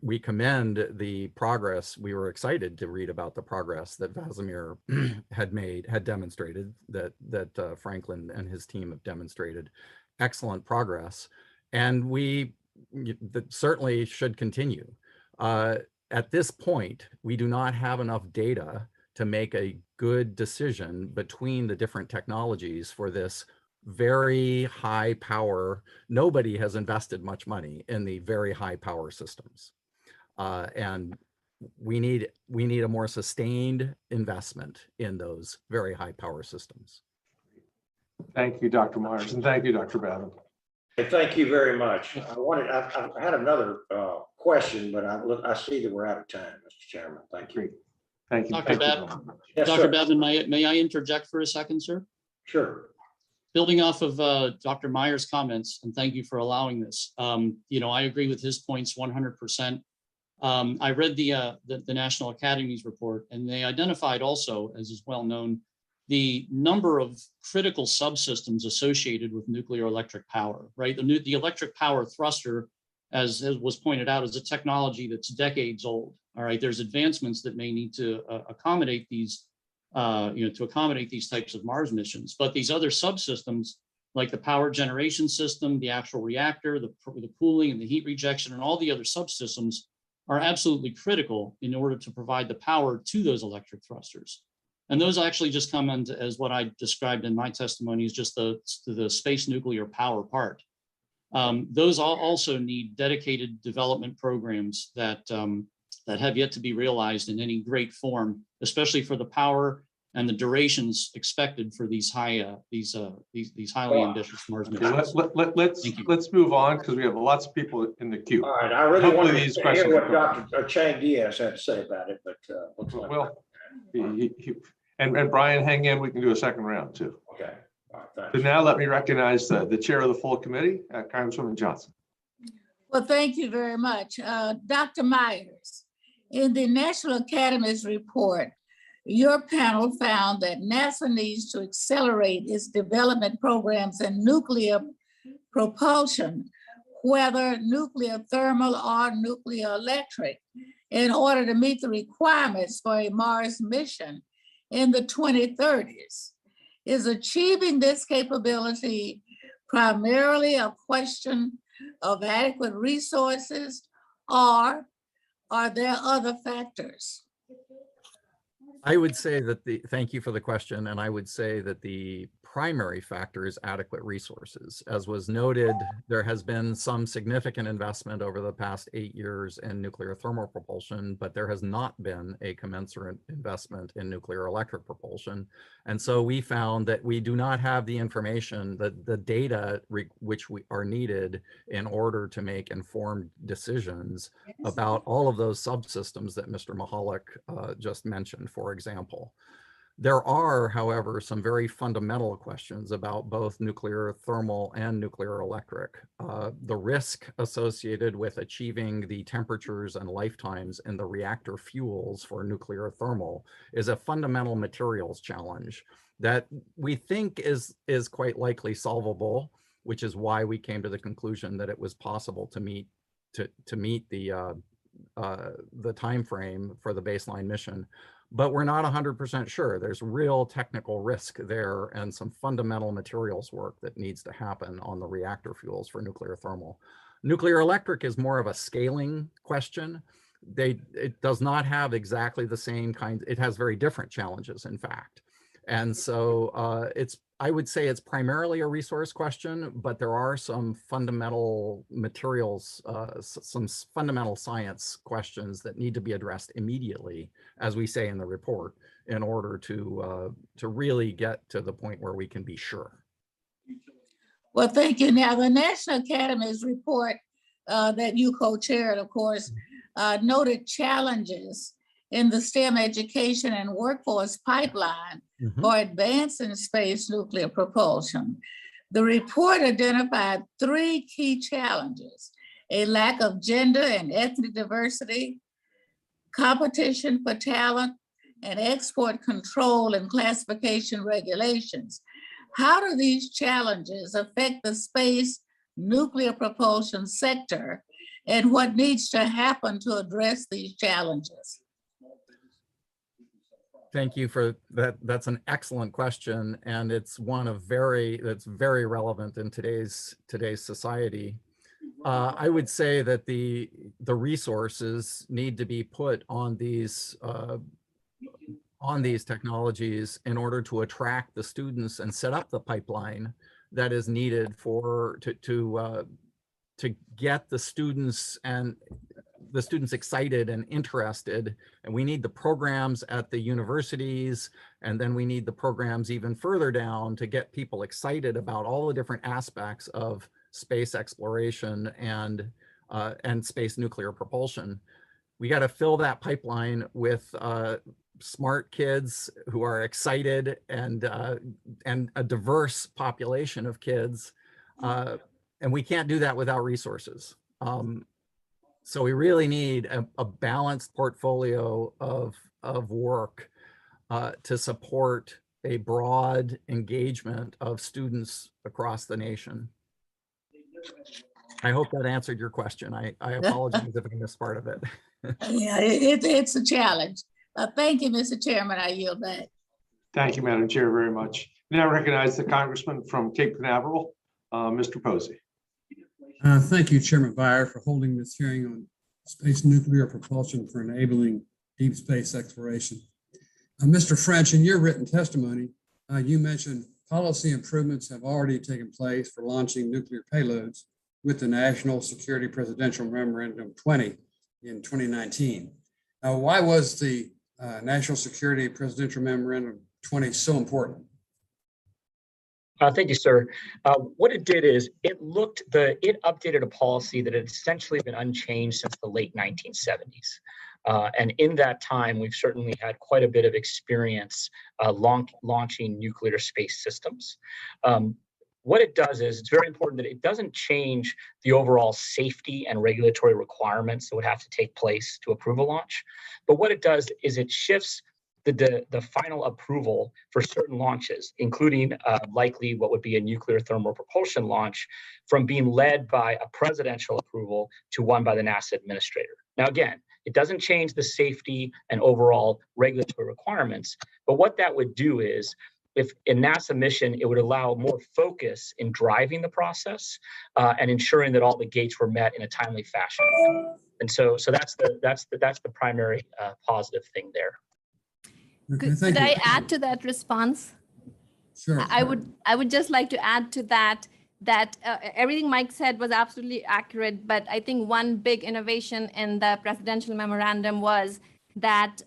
we commend the progress. We were excited to read about the progress that Vasmir had demonstrated, that Franklin and his team have demonstrated excellent progress. And that certainly should continue. At this point, we do not have enough data to make a good decision between the different technologies for this very high power. Nobody has invested much money in the very high power systems. And we need a more sustained investment in those very high power systems. Thank you, Dr. Myers, and thank you, Dr. Babin. Thank you very much. I had another question, but I see that we're out of time, Mr. Chairman. Thank you. Thank you. Dr. Thank you. Babin, Yes, Dr. sir. Babin, may I interject for a second, sir? Sure. Building off of Dr. Myers' comments, and thank you for allowing this. I agree with his points 100%. I read the National Academy's report, and they identified also, as is well known, the number of critical subsystems associated with nuclear electric power, right? The electric power thruster, as was pointed out, is a technology that's decades old. All right, there's advancements that may need to accommodate these types of Mars missions. But these other subsystems, like the power generation system, the actual reactor, the cooling and the heat rejection, and all the other subsystems are absolutely critical in order to provide the power to those electric thrusters. And those actually just come into, as what I described in my testimony, is just the space nuclear power part. Those also need dedicated development programs that have yet to be realized in any great form, especially for the power and the durations expected for these highly ambitious Mars missions. Let's move on, because we have lots of people in the queue. All right. I really Hopefully want these to questions hear will what come. Dr. Chang Diaz had to say about it, but looks like. Well, and Brian, hang in. We can do a second round too. Okay. All right, thanks. So now let me recognize the chair of the full committee, Congresswoman Johnson. Well, thank you very much. Dr. Myers, in the National Academy's report, your panel found that NASA needs to accelerate its development programs in nuclear propulsion, whether nuclear thermal or nuclear electric, in order to meet the requirements for a Mars mission in the 2030s. Is achieving this capability primarily a question of adequate resources, or are there other factors? I would say that thank you for the question. And I would say that the primary factor is adequate resources. As was noted, there has been some significant investment over the past 8 years in nuclear thermal propulsion, but there has not been a commensurate investment in nuclear electric propulsion. And so we found that we do not have the information, the data which are needed in order to make informed decisions about all of those subsystems that Mr. Maholick just mentioned, for example. There are, however, some very fundamental questions about both nuclear thermal and nuclear electric. The risk associated with achieving the temperatures and lifetimes in the reactor fuels for nuclear thermal is a fundamental materials challenge that we think is quite likely solvable, which is why we came to the conclusion that it was possible to meet the time frame for the baseline mission. but we're not 100% sure. There's real technical risk there and some fundamental materials work that needs to happen on the reactor fuels for nuclear thermal. Nuclear electric is more of a scaling question. It does not have exactly the same kind, it has very different challenges, in fact. And so I would say it's primarily a resource question, but there are some fundamental materials, some fundamental science questions that need to be addressed immediately, as we say in the report, in order to really get to the point where we can be sure. Well, thank you. Now, the National Academy's report that you co-chaired, of course, noted challenges in the STEM education and workforce pipeline for advancing space nuclear propulsion. The report identified 3 key challenges: a lack of gender and ethnic diversity, competition for talent, and export control and classification regulations. How do these challenges affect the space nuclear propulsion sector, and what needs to happen to address these challenges? Thank you for that. That's an excellent question, and it's one of that's very relevant in today's society. I would say that the resources need to be put on these technologies in order to attract the students and set up the pipeline that is needed to get the students excited and interested. And we need the programs at the universities, and then we need the programs even further down to get people excited about all the different aspects of space exploration and space nuclear propulsion. We got to fill that pipeline with smart kids who are excited, and a diverse population of kids. And we can't do that without resources. So we really need a balanced portfolio of work to support a broad engagement of students across the nation. I hope that answered your question. I apologize if I missed part of it. Yeah, it's a challenge. Thank you, Mr. Chairman. I yield back. Thank you, Madam Chair, very much. Now I recognize the Congressman from Cape Canaveral, Mr. Posey. Thank you, Chairman Byer, for holding this hearing on space nuclear propulsion for enabling deep space exploration. Mr. French, in your written testimony, you mentioned policy improvements have already taken place for launching nuclear payloads with the National Security Presidential Memorandum 20 in 2019. Why was the National Security Presidential Memorandum 20 so important? Thank you, sir. What it did is it updated a policy that had essentially been unchanged since the late 1970s. And in that time, we've certainly had quite a bit of experience launching nuclear space systems. What it does is it's very important that it doesn't change the overall safety and regulatory requirements that would have to take place to approve a launch. But what it does is it shifts the final approval for certain launches, including likely what would be a nuclear thermal propulsion launch, from being led by a presidential approval to one by the NASA administrator. Now, again, it doesn't change the safety and overall regulatory requirements, but what that would do is, if in NASA mission, it would allow more focus in driving the process and ensuring that all the gates were met in a timely fashion. And so that's the primary positive thing there. Okay, Could I add to that response? Sure. I would just like to add to that everything Mike said was absolutely accurate, but I think one big innovation in the presidential memorandum was that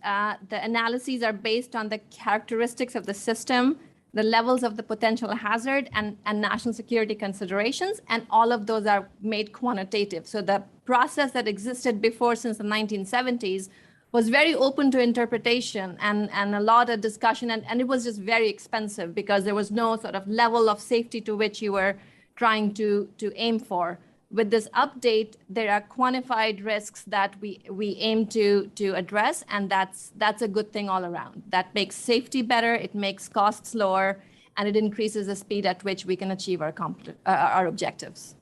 the analyses are based on the characteristics of the system, the levels of the potential hazard, and national security considerations, and all of those are made quantitative. So the process that existed before since the 1970s was very open to interpretation and a lot of discussion, and it was just very expensive because there was no sort of level of safety to which you were trying to aim for. With this update, there are quantified risks that we aim to address, and that's a good thing all around. That makes safety better, it makes costs lower, and it increases the speed at which we can achieve our objectives.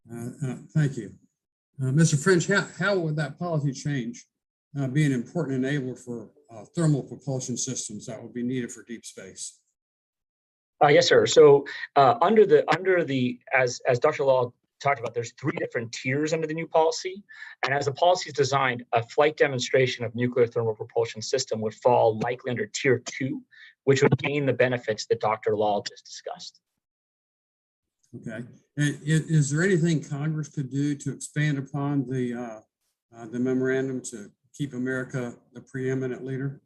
Thank you. Mr. French, how would that policy change be an important enabler for thermal propulsion systems that will be needed for deep space? Yes, sir. So under the as Dr. Law talked about, there's 3 different tiers under the new policy. And as the policy is designed, a flight demonstration of nuclear thermal propulsion system would fall likely under tier 2, which would gain the benefits that Dr. Law just discussed. Okay. And is there anything Congress could do to expand upon the memorandum to keep America the preeminent leader?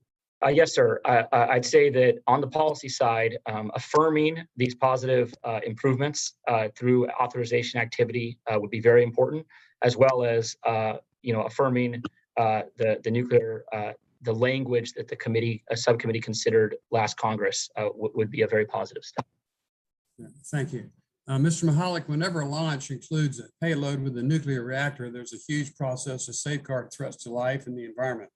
Yes, sir. I'd say that on the policy side, affirming these positive improvements through authorization activity would be very important, as well as affirming the nuclear the language that the subcommittee considered last Congress would be a very positive step. Yeah, thank you. Mr. Maholick, whenever a launch includes a payload with a nuclear reactor, there's a huge process to safeguard threats to life and the environment.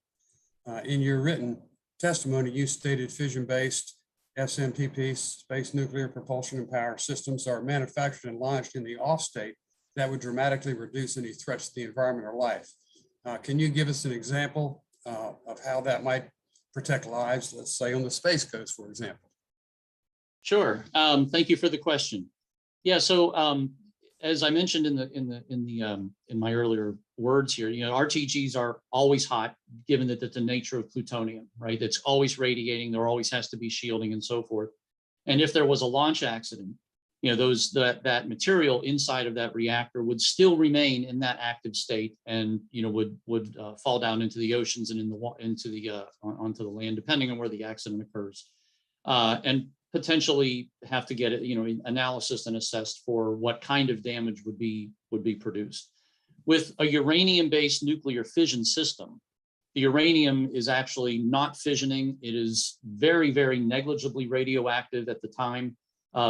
In your written testimony, you stated fission-based SMPP, space nuclear propulsion and power systems, are manufactured and launched in the off state that would dramatically reduce any threats to the environment or life. Can you give us an example of how that might protect lives, let's say on the Space Coast, for example? Sure. Thank you for the question. Yeah. So as I mentioned in my earlier words here, RTGs are always hot, given that that's the nature of plutonium, right? It's always radiating. There always has to be shielding and so forth. And if there was a launch accident, that material inside of that reactor would still remain in that active state, and would fall down into the oceans and onto the land, depending on where the accident occurs, and potentially have to get analysis and assessed for what kind of damage would be produced. With a uranium-based nuclear fission system, the uranium is actually not fissioning. It is very, very negligibly radioactive at the time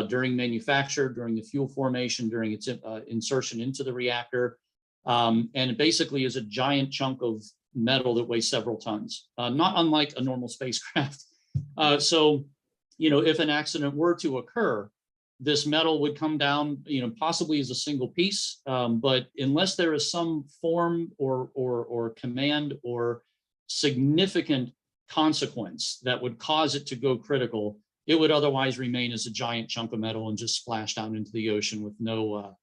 during manufacture, during the fuel formation, during its insertion into the reactor. And it basically is a giant chunk of metal that weighs several tons, not unlike a normal spacecraft. So if an accident were to occur, this metal would come down, possibly as a single piece, but unless there is some form or command or significant consequence that would cause it to go critical, it would otherwise remain as a giant chunk of metal and just splash down into the ocean with no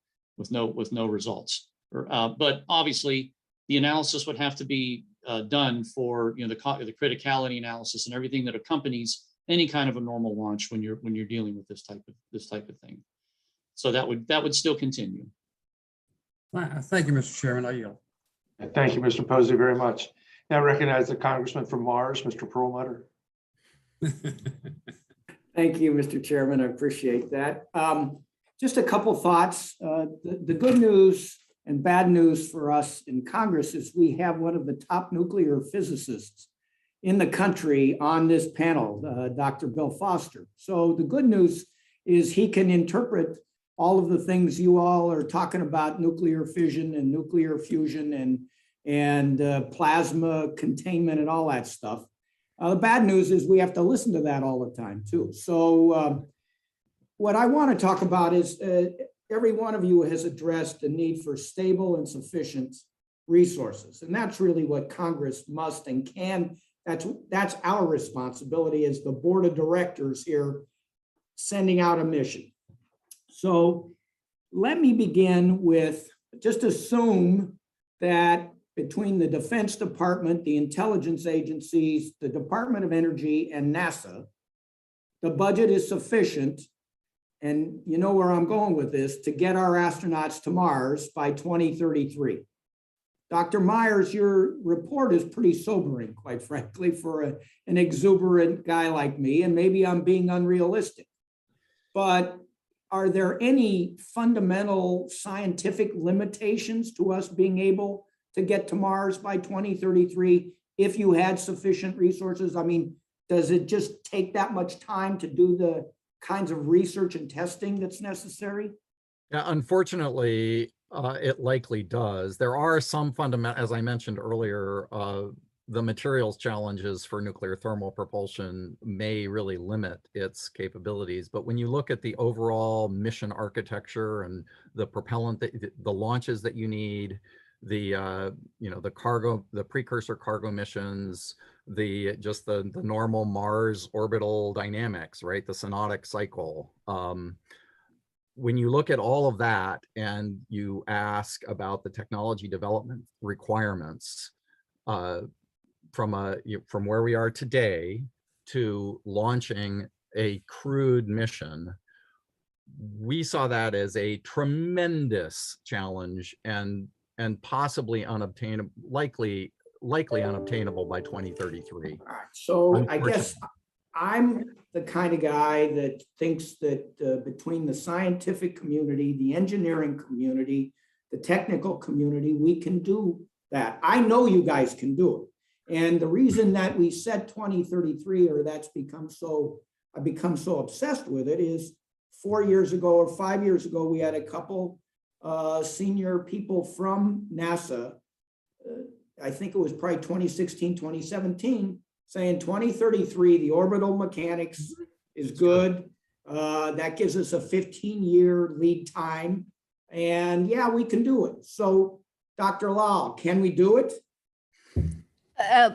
results. But obviously, the analysis would have to be done for the criticality analysis and everything that accompanies any kind of a normal launch when you're dealing with this type of thing. So that would still continue. Thank you, Mr. Chairman. I yield. Thank you, Mr. Posey, very much. Now recognize the Congressman from Mars, Mr. Perlmutter. Thank you, Mr. Chairman. I appreciate that. Just a couple thoughts. The good news and bad news for us in Congress is we have one of the top nuclear physicists in the country on this panel, Dr. Bill Foster. So the good news is he can interpret all of the things you all are talking about, nuclear fission and nuclear fusion and plasma containment and all that stuff. The bad news is we have to listen to that all the time too. So what I want to talk about is every one of you has addressed the need for stable and sufficient resources. And that's really what Congress must and can. That's our responsibility as the board of directors here sending out a mission. So let me begin with just assume that between the Defense Department, the intelligence agencies, the Department of Energy, and NASA, the budget is sufficient, and you know where I'm going with this, to get our astronauts to Mars by 2033. Dr. Myers, your report is pretty sobering, quite frankly, for an exuberant guy like me, and maybe I'm being unrealistic. But are there any fundamental scientific limitations to us being able to get to Mars by 2033 if you had sufficient resources? I mean, does it just take that much time to do the kinds of research and testing that's necessary? Yeah, unfortunately, it likely does. There are some fundamental, as I mentioned earlier, the materials challenges for nuclear thermal propulsion may really limit its capabilities. But when you look at the overall mission architecture and the propellant, the launches that you need, the cargo, the precursor cargo missions, just the normal Mars orbital dynamics, right? The synodic cycle. When you look at all of that and you ask about the technology development requirements from where we are today to launching a crewed mission, we saw that as a tremendous challenge and possibly unobtainable, likely unobtainable by 2033. All right, so I guess I'm the kind of guy that thinks that between the scientific community, the engineering community, the technical community, we can do that. I know you guys can do it. And the reason that we said 2033, or I've become so obsessed with it, is 4 years ago or 5 years ago, we had a couple senior people from NASA, I think it was probably 2016, 2017, saying 2033, the orbital mechanics is good. That gives us a 15-year lead time. And yeah, we can do it. So Dr. Lal, can we do it?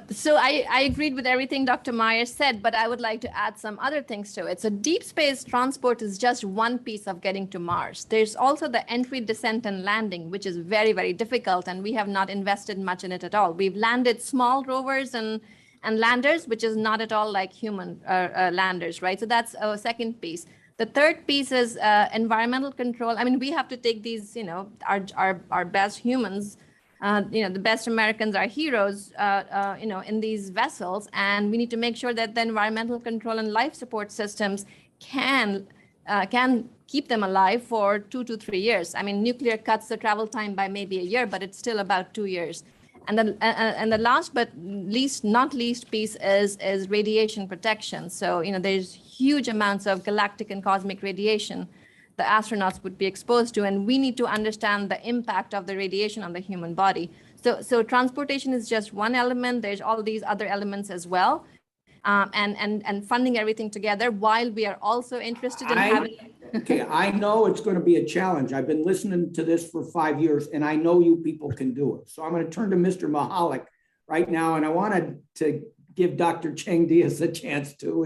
So I agreed with everything Dr. Myers said, but I would like to add some other things to it. So deep space transport is just one piece of getting to Mars. There's also the entry, descent, and landing, which is very, very difficult, and we have not invested much in it at all. We've landed small rovers and landers, which is not at all like human landers, right? So that's a second piece. The third piece is environmental control. I mean, we have to take these, our best humans, the best Americans are heroes, in these vessels, and we need to make sure that the environmental control and life support systems can keep them alive for 2 to 3 years. I mean, nuclear cuts the travel time by maybe a year, but it's still about 2 years. And the last but not least piece is radiation protection. So, there's huge amounts of galactic and cosmic radiation the astronauts would be exposed to, and we need to understand the impact of the radiation on the human body. So transportation is just one element. There's all these other elements as well, and funding everything together while we are also interested in having. Okay, I know it's going to be a challenge. I've been listening to this for 5 years, and I know you people can do it. So I'm going to turn to Mr. Maholick right now, and I wanted to give Dr. Cheng Diaz a chance to,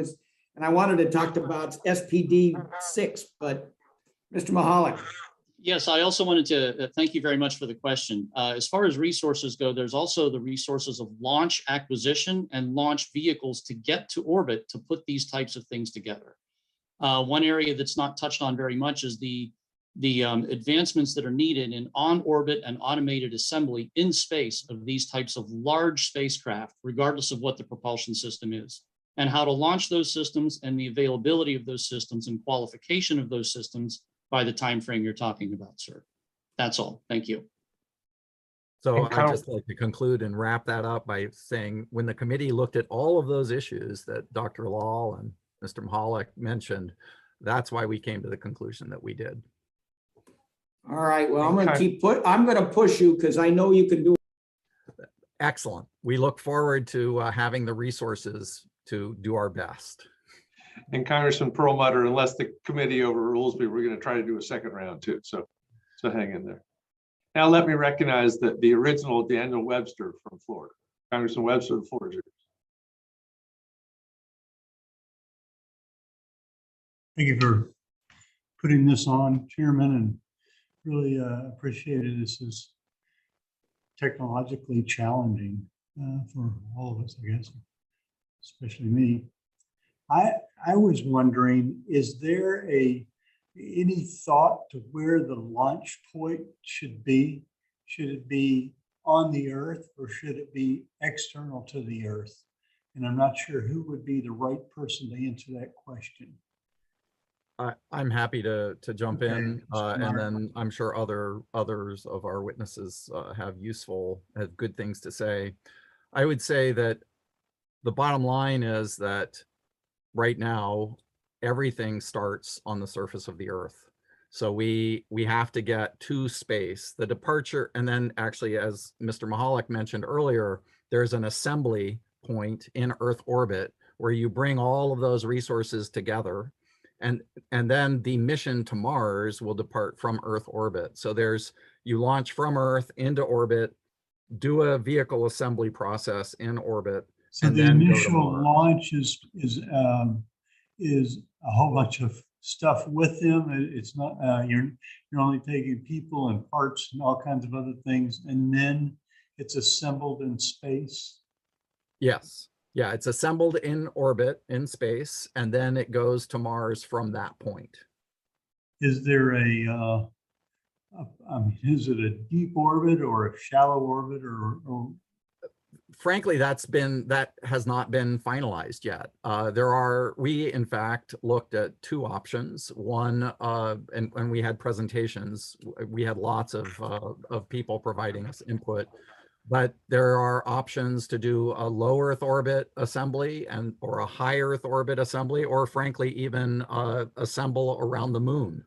and I wanted to talk about SPD 6, but Mr. Maholick. Yes, I also wanted to thank you very much for the question. As far as resources go, there's also the resources of launch acquisition and launch vehicles to get to orbit to put these types of things together. One area that's not touched on very much is the advancements that are needed in on-orbit and automated assembly in space of these types of large spacecraft, regardless of what the propulsion system is, and how to launch those systems and the availability of those systems and qualification of those systems by the time frame you're talking about, sir. That's all. Thank you. So I'd just like to conclude and wrap that up by saying, when the committee looked at all of those issues that Dr. Lal and Mr. Maholick mentioned, that's why we came to the conclusion that we did. All right. Well, I'm going to push you because I know you can do it. Excellent. We look forward to having the resources to do our best. And Congressman Perlmutter, unless the committee overrules me, we're going to try to do a second round too. So hang in there. Now let me recognize the original Daniel Webster from Florida. Congressman Webster, the floor is yours. Thank you for putting this on, Chairman, and really appreciated. This is technologically challenging for all of us, I guess, especially me. I was wondering, is there any thought to where the launch point should be? Should it be on the Earth or should it be external to the Earth? And I'm not sure who would be the right person to answer that question. I'm happy to jump in, Okay, and then I'm sure others of our witnesses have good things to say. I would say that the bottom line is that right now, everything starts on the surface of the Earth. So we have to get to space, the departure, and then actually, as Mr. Maholick mentioned earlier, there's an assembly point in Earth orbit where you bring all of those resources together. And then the mission to Mars will depart from Earth orbit. So you launch from Earth into orbit, do a vehicle assembly process in orbit, So and the then go to initial Mars. launch is a whole bunch of stuff with them. It's not, you're only taking people and parts and all kinds of other things, and then it's assembled in space. Yes. Yeah, it's assembled in orbit in space, and then it goes to Mars from that point. Is there is it a deep orbit or a shallow orbit or Frankly, that has not been finalized yet. We in fact looked at two options. One, and when we had presentations, we had lots of people providing us input, but there are options to do a low Earth orbit assembly or a high Earth orbit assembly, or frankly, even assemble around the moon.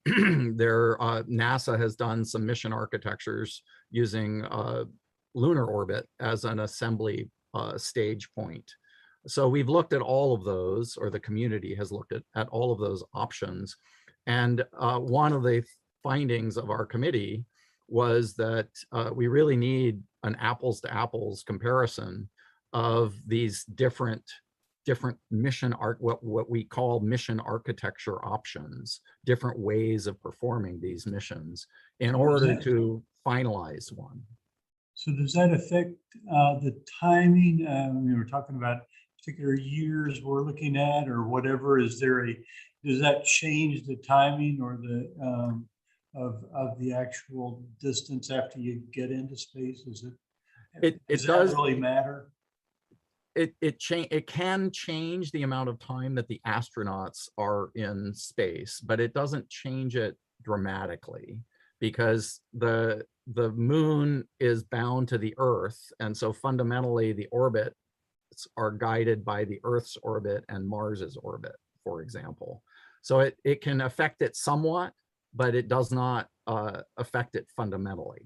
NASA has done some mission architectures using lunar orbit as an assembly stage point. So we've looked at all of those, or the community has looked at all of those options. And one of the findings of our committee was that we really need an apples to apples comparison of these different mission what we call mission architecture options, different ways of performing these missions in order to finalize one. So does that affect the timing? We were talking about particular years we're looking at or whatever. Does that change the timing or the of the actual distance after you get into space? Does that really matter? It can change the amount of time that the astronauts are in space, but it doesn't change it dramatically, because the moon is bound to the Earth, and so fundamentally the orbits are guided by the Earth's orbit and Mars's orbit, for example. So it can affect it somewhat, but it does not affect it fundamentally.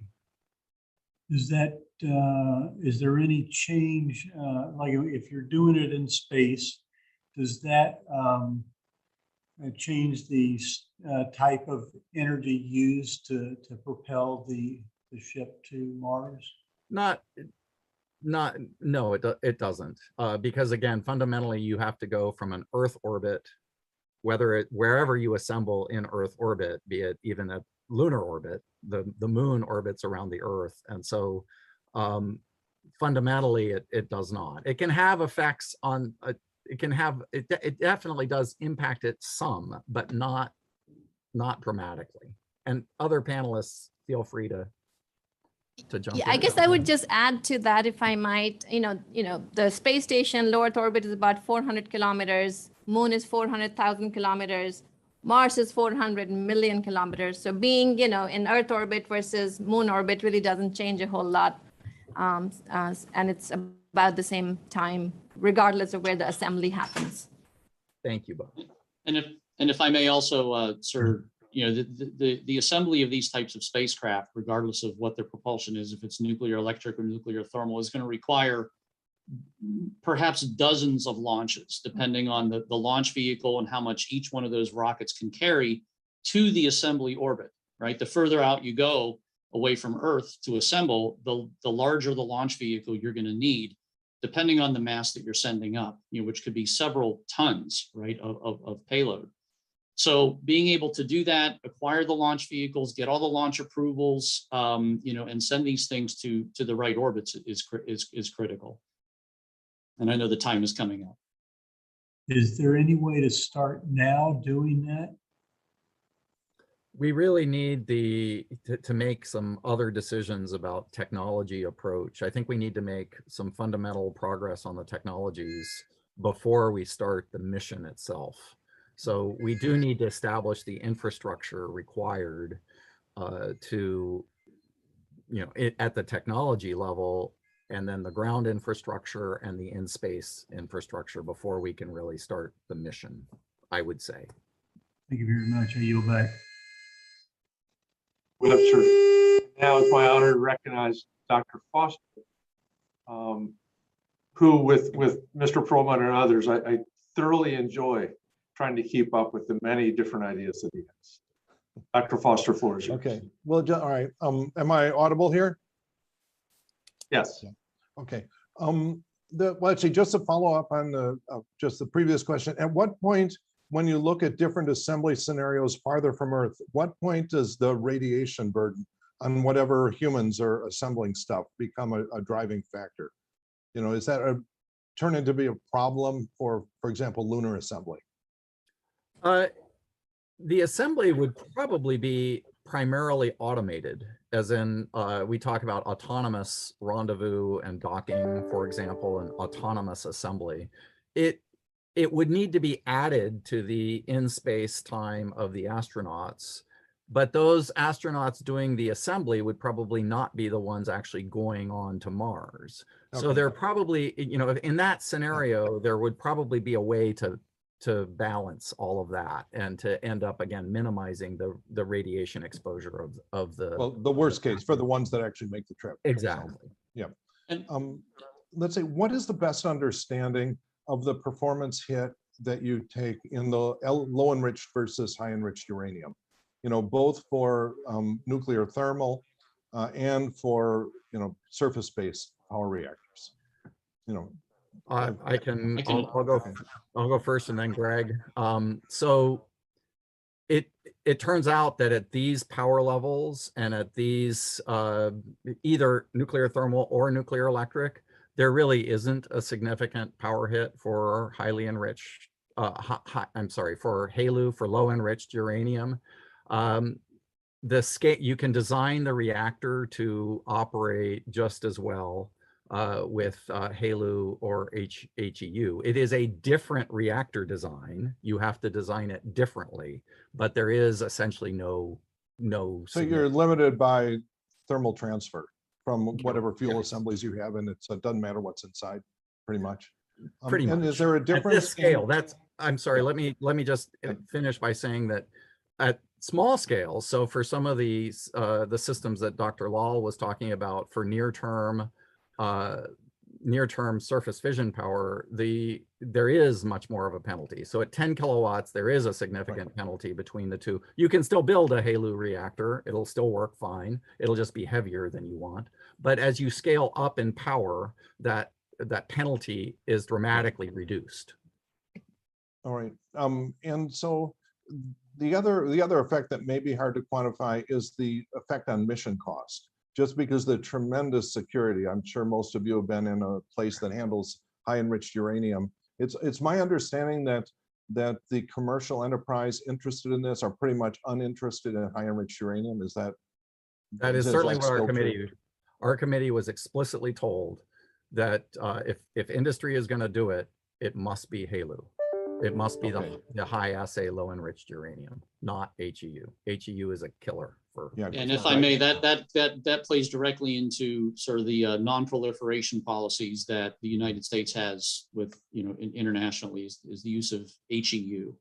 Is there any change, like if you're doing it in space, does that change the type of energy used to propel the ship to Mars? No, it doesn't, because again, fundamentally you have to go from an Earth orbit, wherever you assemble in Earth orbit, be it even a lunar orbit, the moon orbits around the Earth, and so fundamentally it does not. It can have effects on it definitely does impact it some, but not dramatically. And other panelists, feel free to jump Yeah, in. I guess I would just add to that, if I might. The space station, low Earth orbit, is about 400 kilometers. Moon is 400,000 kilometers. Mars is 400 million kilometers. So being, in Earth orbit versus moon orbit really doesn't change a whole lot. And it's about the same time, regardless of where the assembly happens. Thank you, Bob. And if I may also, sir, the assembly of these types of spacecraft, regardless of what their propulsion is, if it's nuclear, electric, or nuclear thermal, is going to require perhaps dozens of launches, depending on the launch vehicle and how much each one of those rockets can carry to the assembly orbit, right? The further out you go away from Earth to assemble, the larger the launch vehicle you're going to need, depending on the mass that you're sending up, which could be several tons, right, of payload. So being able to do that, acquire the launch vehicles, get all the launch approvals, and send these things to the right orbits is critical. And I know the time is coming up. Is there any way to start now doing that? We really need to make some other decisions about technology approach. I think we need to make some fundamental progress on the technologies before we start the mission itself. So we do need to establish the infrastructure required to, at the technology level, and then the ground infrastructure and the in-space infrastructure before we can really start the mission, I would say. Thank you very much. I yield back. Well, sure. Now it's my honor to recognize Dr. Foster, who with Mr. Perlman and others, I thoroughly enjoy trying to keep up with the many different ideas that he has. Dr. Foster, floor is yours. Okay, well, all right. Am I audible here? Yes. Okay. Well, actually, just to follow up on just the previous question, at what point, when you look at different assembly scenarios farther from Earth, what point does the radiation burden on whatever humans are assembling stuff become a driving factor? You know, is that turn into be a problem for example, lunar assembly? The assembly would probably be primarily automated, as in we talk about autonomous rendezvous and docking, for example, and autonomous assembly. It would need to be added to the in-space time of the astronauts, but those astronauts doing the assembly would probably not be the ones actually going on to Mars. So Okay. there probably, you know, in that scenario, there would probably be a way to balance all of that and to end up again minimizing the radiation exposure of the Well, the worst case for the ones that actually make the trip. exactly. Yeah. And Let's say, what is the best understanding of the performance hit that you take in the low enriched versus high enriched uranium? You know, both for nuclear thermal and for, you know, surface based power reactors. You know, I'll go first and then Greg. So it turns out that at these power levels and at these either nuclear thermal or nuclear electric, there really isn't a significant power hit for highly enriched, for HALEU, for low enriched uranium. The scale, you can design the reactor to operate just as well with HALEU or HEU. It is a different reactor design. You have to design it differently, but there is essentially no. so you're limited by thermal transfer from whatever fuel Yes. assemblies you have, and it doesn't matter what's inside, pretty much. Pretty And much. is there a At difference? this scale, in- I'm sorry, let me just finish by saying that at small scale, so for some of these, the systems that Dr. Lal was talking about for near-term surface fission power, there is much more of a penalty. So at 10 kilowatts, there is a significant penalty between the two. You can still build a HALEU reactor. It'll still work fine. It'll just be heavier than you want. But as you scale up in power, that penalty is dramatically reduced. All right. And so the other effect that may be hard to quantify is the effect on mission cost. Just because the tremendous security, I'm sure most of you have been in a place that handles high enriched uranium. It's my understanding that the commercial enterprise interested in this are pretty much uninterested in high enriched uranium. That is certainly what our committee was explicitly told that if industry is going to do it, it must be HALEU. It must be the high assay low enriched uranium, not HEU. HEU is a killer for. Yeah. And if I may, that plays directly into sort of the non-proliferation policies that the United States has with, you know, internationally is the use of HEU.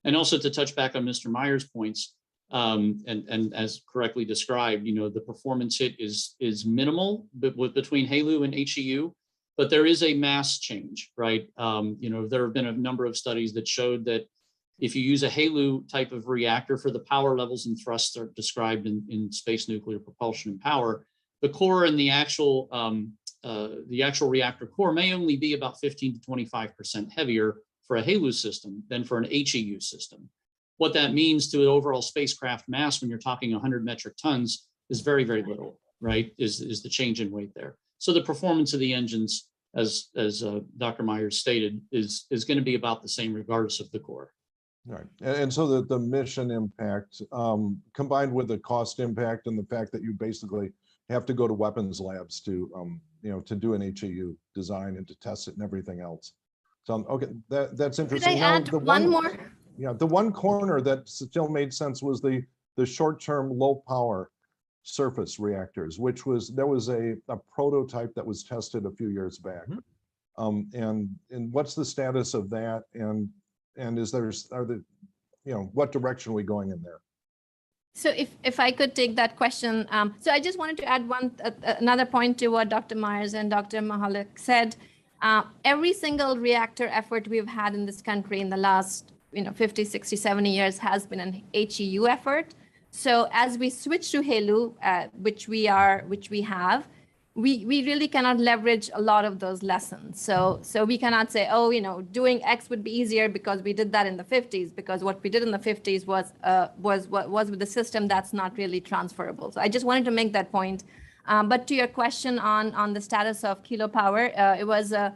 And also to touch back on Mr. Meyer's points, and as correctly described, you know, the performance hit is minimal between HALEU and HEU. But there is a mass change, right? You know, there have been a number of studies that showed that if you use a HALEU type of reactor for the power levels and thrusts are described in space nuclear propulsion and power, the core and the actual reactor core may only be about 15 to 25% heavier for a HALEU system than for an HEU system. What that means to an overall spacecraft mass when you're talking 100 metric tons is very, very little, right? Is the change in weight there. So the performance of the engines, as Dr. Myers stated, is going to be about the same regardless of the core. Right. And so the mission impact combined with the cost impact and the fact that you basically have to go to weapons labs to you know, to do an HEU design and to test it and everything else. So okay, that's interesting. Could I add one more? Yeah, the one corner that still made sense was the short-term low power surface reactors, which there was a prototype that was tested a few years back. And what's the status of that? And you know, what direction are we going in there? So if I could take that question. So I just wanted to add another point to what Dr. Myers and Dr. Maholick said. Every single reactor effort we've had in this country in the last 50, 60, 70 years has been an HEU effort. So as we switch to HALU, which we have, we really cannot leverage a lot of those lessons. So we cannot say, oh, doing X would be easier because we did that in the 50s, because what we did in the 50s was with the system that's not really transferable. So I just wanted to make that point. But to your question on the status of Kilo Power, it was a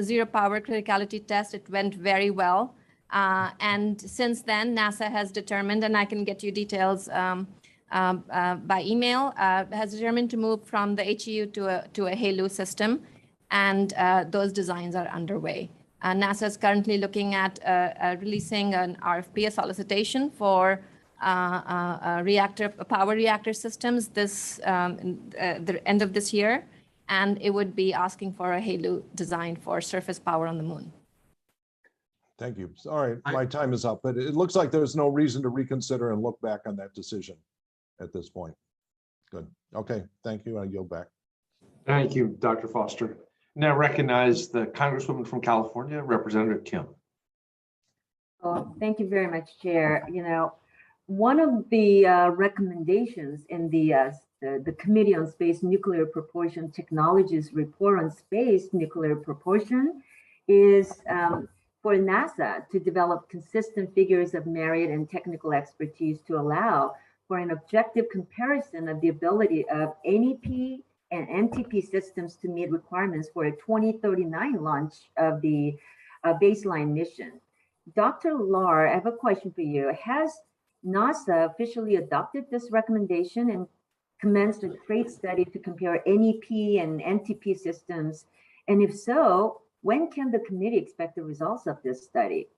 zero power criticality test. It went very well. And since then, NASA has determined, and I can get you details by email, has determined to move from the HEU to a HALU system, and those designs are underway. NASA is currently looking at releasing an RFP, a solicitation for power reactor systems the end of this year, and it would be asking for a HALU design for surface power on the moon. Thank you. All right, my time is up, but it looks like there's no reason to reconsider and look back on that decision at this point. Good. Okay, thank you. I yield back. Thank you, Dr. Foster. Now recognize the Congresswoman from California, Representative Kim. Thank you very much, Chair. One of the recommendations in the Committee on Space Nuclear Propulsion Technologies report on space nuclear propulsion is for NASA to develop consistent figures of merit and technical expertise to allow for an objective comparison of the ability of NEP and NTP systems to meet requirements for a 2039 launch of the baseline mission. Dr. Lar, I have a question for you. Has NASA officially adopted this recommendation and commenced a trade study to compare NEP and NTP systems? And if so, when can the committee expect the results of this study?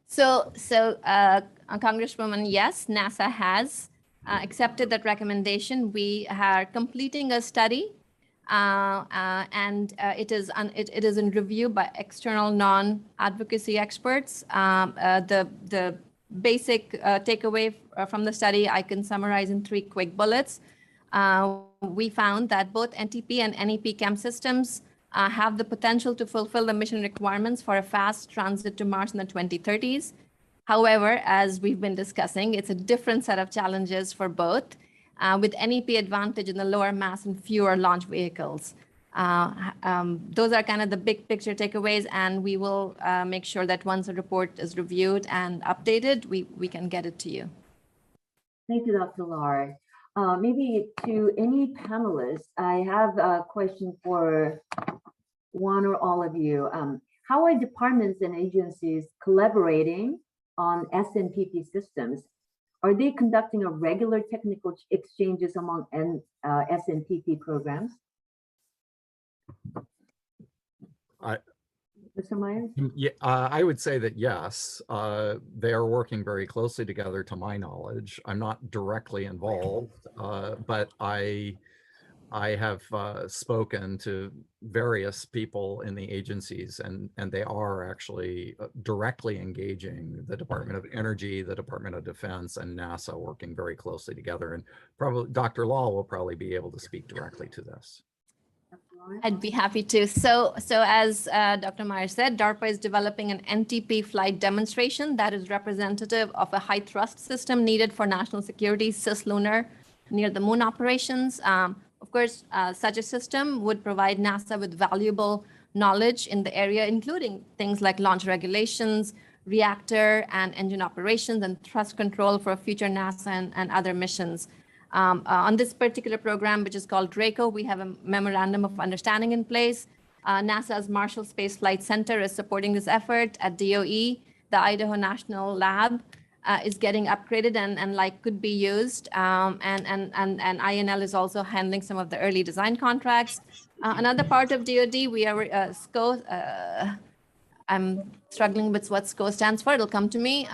So Congresswoman, yes, NASA has accepted that recommendation. We are completing a study, and it is in review by external non-advocacy experts. The basic takeaway from the study I can summarize in 3 quick bullets. We found that both NTP and NEP CAM systems have the potential to fulfill the mission requirements for a fast transit to Mars in the 2030s. However, as we've been discussing, it's a different set of challenges for both, with NEP advantage in the lower mass and fewer launch vehicles. Those are kind of the big picture takeaways, and we will make sure that once the report is reviewed and updated, we can get it to you. Thank you, Dr. Lar. Maybe to any panelists, I have a question for one or all of you. How are departments and agencies collaborating on SNPP systems? Are they conducting a regular technical exchanges among SNPP programs? Mr. Myers? Yeah, I would say that yes, they are working very closely together to my knowledge. I'm not directly involved, but I have spoken to various people in the agencies, and they are actually directly engaging the Department of Energy, the Department of Defense, and NASA working very closely together. And probably Dr. Law will probably be able to speak directly to this. I'd be happy to. So as Dr. Myers said, DARPA is developing an NTP flight demonstration that is representative of a high thrust system needed for national security cislunar near the moon operations. Of course, such a system would provide NASA with valuable knowledge in the area, including things like launch regulations, reactor and engine operations, and thrust control for future NASA and other missions. On this particular program, which is called DRACO, we have a memorandum of understanding in place. NASA's Marshall Space Flight Center is supporting this effort at DOE. The Idaho National Lab is getting upgraded and could be used. And INL is also handling some of the early design contracts. Another part of DOD, we are SCO. I'm struggling with what SCO stands for. It'll come to me.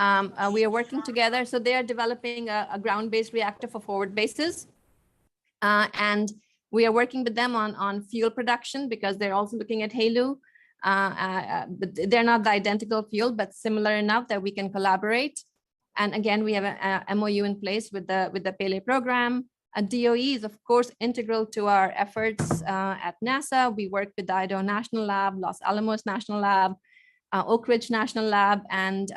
We are working together. So they are developing a ground-based reactor for forward bases. And we are working with them on fuel production because they're also looking at HALU. But they're not the identical fuel, but similar enough that we can collaborate. And again, we have a MOU in place with the Pele program. DOE is, of course, integral to our efforts at NASA. We work with the Idaho National Lab, Los Alamos National Lab, Oak Ridge National Lab, and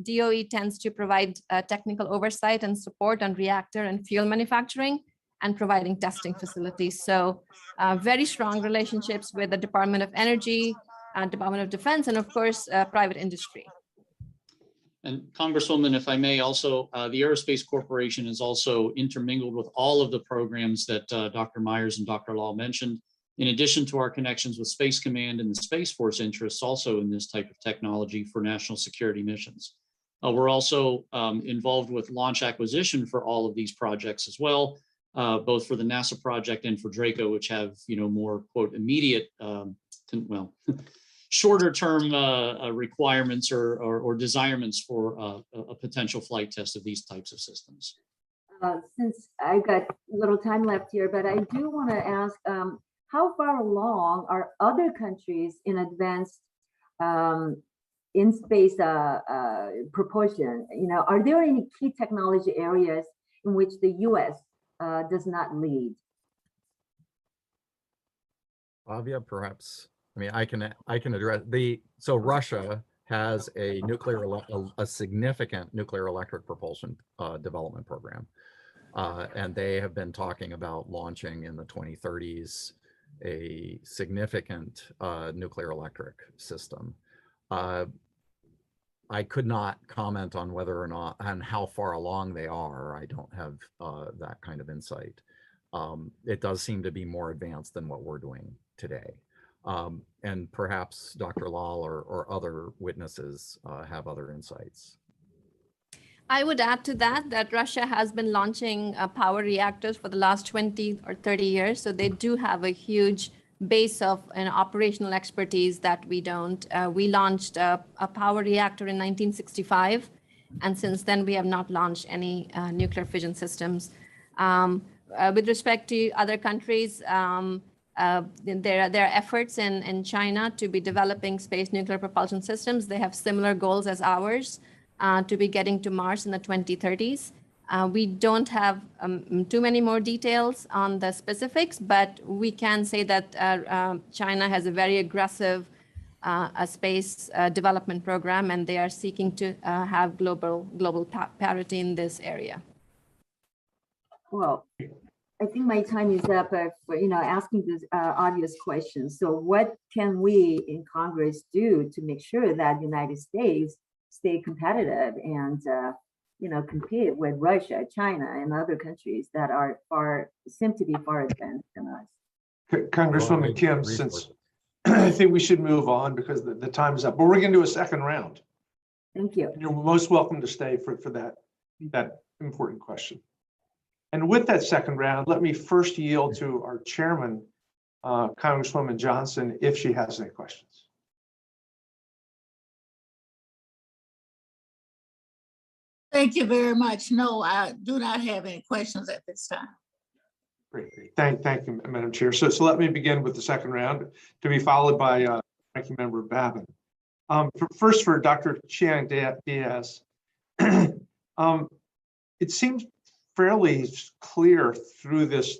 DOE tends to provide technical oversight and support on reactor and fuel manufacturing and providing testing facilities. So very strong relationships with the Department of Energy, Department of Defense, and of course, private industry. And Congresswoman, if I may also, the Aerospace Corporation is also intermingled with all of the programs that Dr. Myers and Dr. Law mentioned, in addition to our connections with Space Command and the Space Force interests also in this type of technology for national security missions. We're also involved with launch acquisition for all of these projects as well, both for the NASA project and for Draco, which have, more quote immediate, shorter term requirements or desirements for a potential flight test of these types of systems. Since I've got little time left here, but I do want to ask, how far along are other countries in advanced in space propulsion? Are there any key technology areas in which the U.S. Does not lead? Flavia, perhaps. I mean, I can address so Russia has a significant nuclear electric propulsion development program. And they have been talking about launching in the 2030s a significant nuclear electric system. I could not comment on whether or not and how far along they are. I don't have that kind of insight. It does seem to be more advanced than what we're doing today. And perhaps Dr. Lal or other witnesses have other insights. I would add to that Russia has been launching power reactors for the last 20 or 30 years. So they do have a huge base of an operational expertise that we don't. We launched a power reactor in 1965. And since then, we have not launched any nuclear fission systems. With respect to other countries, there are efforts in China to be developing space nuclear propulsion systems. They have similar goals as ours. To be getting to Mars in the 2030s. We don't have too many more details on the specifics, but we can say that China has a very aggressive space development program, and they are seeking to have global parity in this area. Well, I think my time is up for asking this obvious question. So what can we in Congress do to make sure that the United States stay competitive and compete with Russia, China, and other countries that seem to be far advanced than us? Congresswoman Kim, since I think we should move on because the time is up, but we're going to do a second round. Thank you. You're most welcome to stay for that important question. And with that second round, let me first yield to our chairman, Congresswoman Johnson, if she has any questions. Thank you very much. No, I do not have any questions at this time. Great. Thank you, Madam Chair. So let me begin with the second round, to be followed by Ranking Member Babin. First, for Dr. Chiang Diaz, it seems fairly clear through this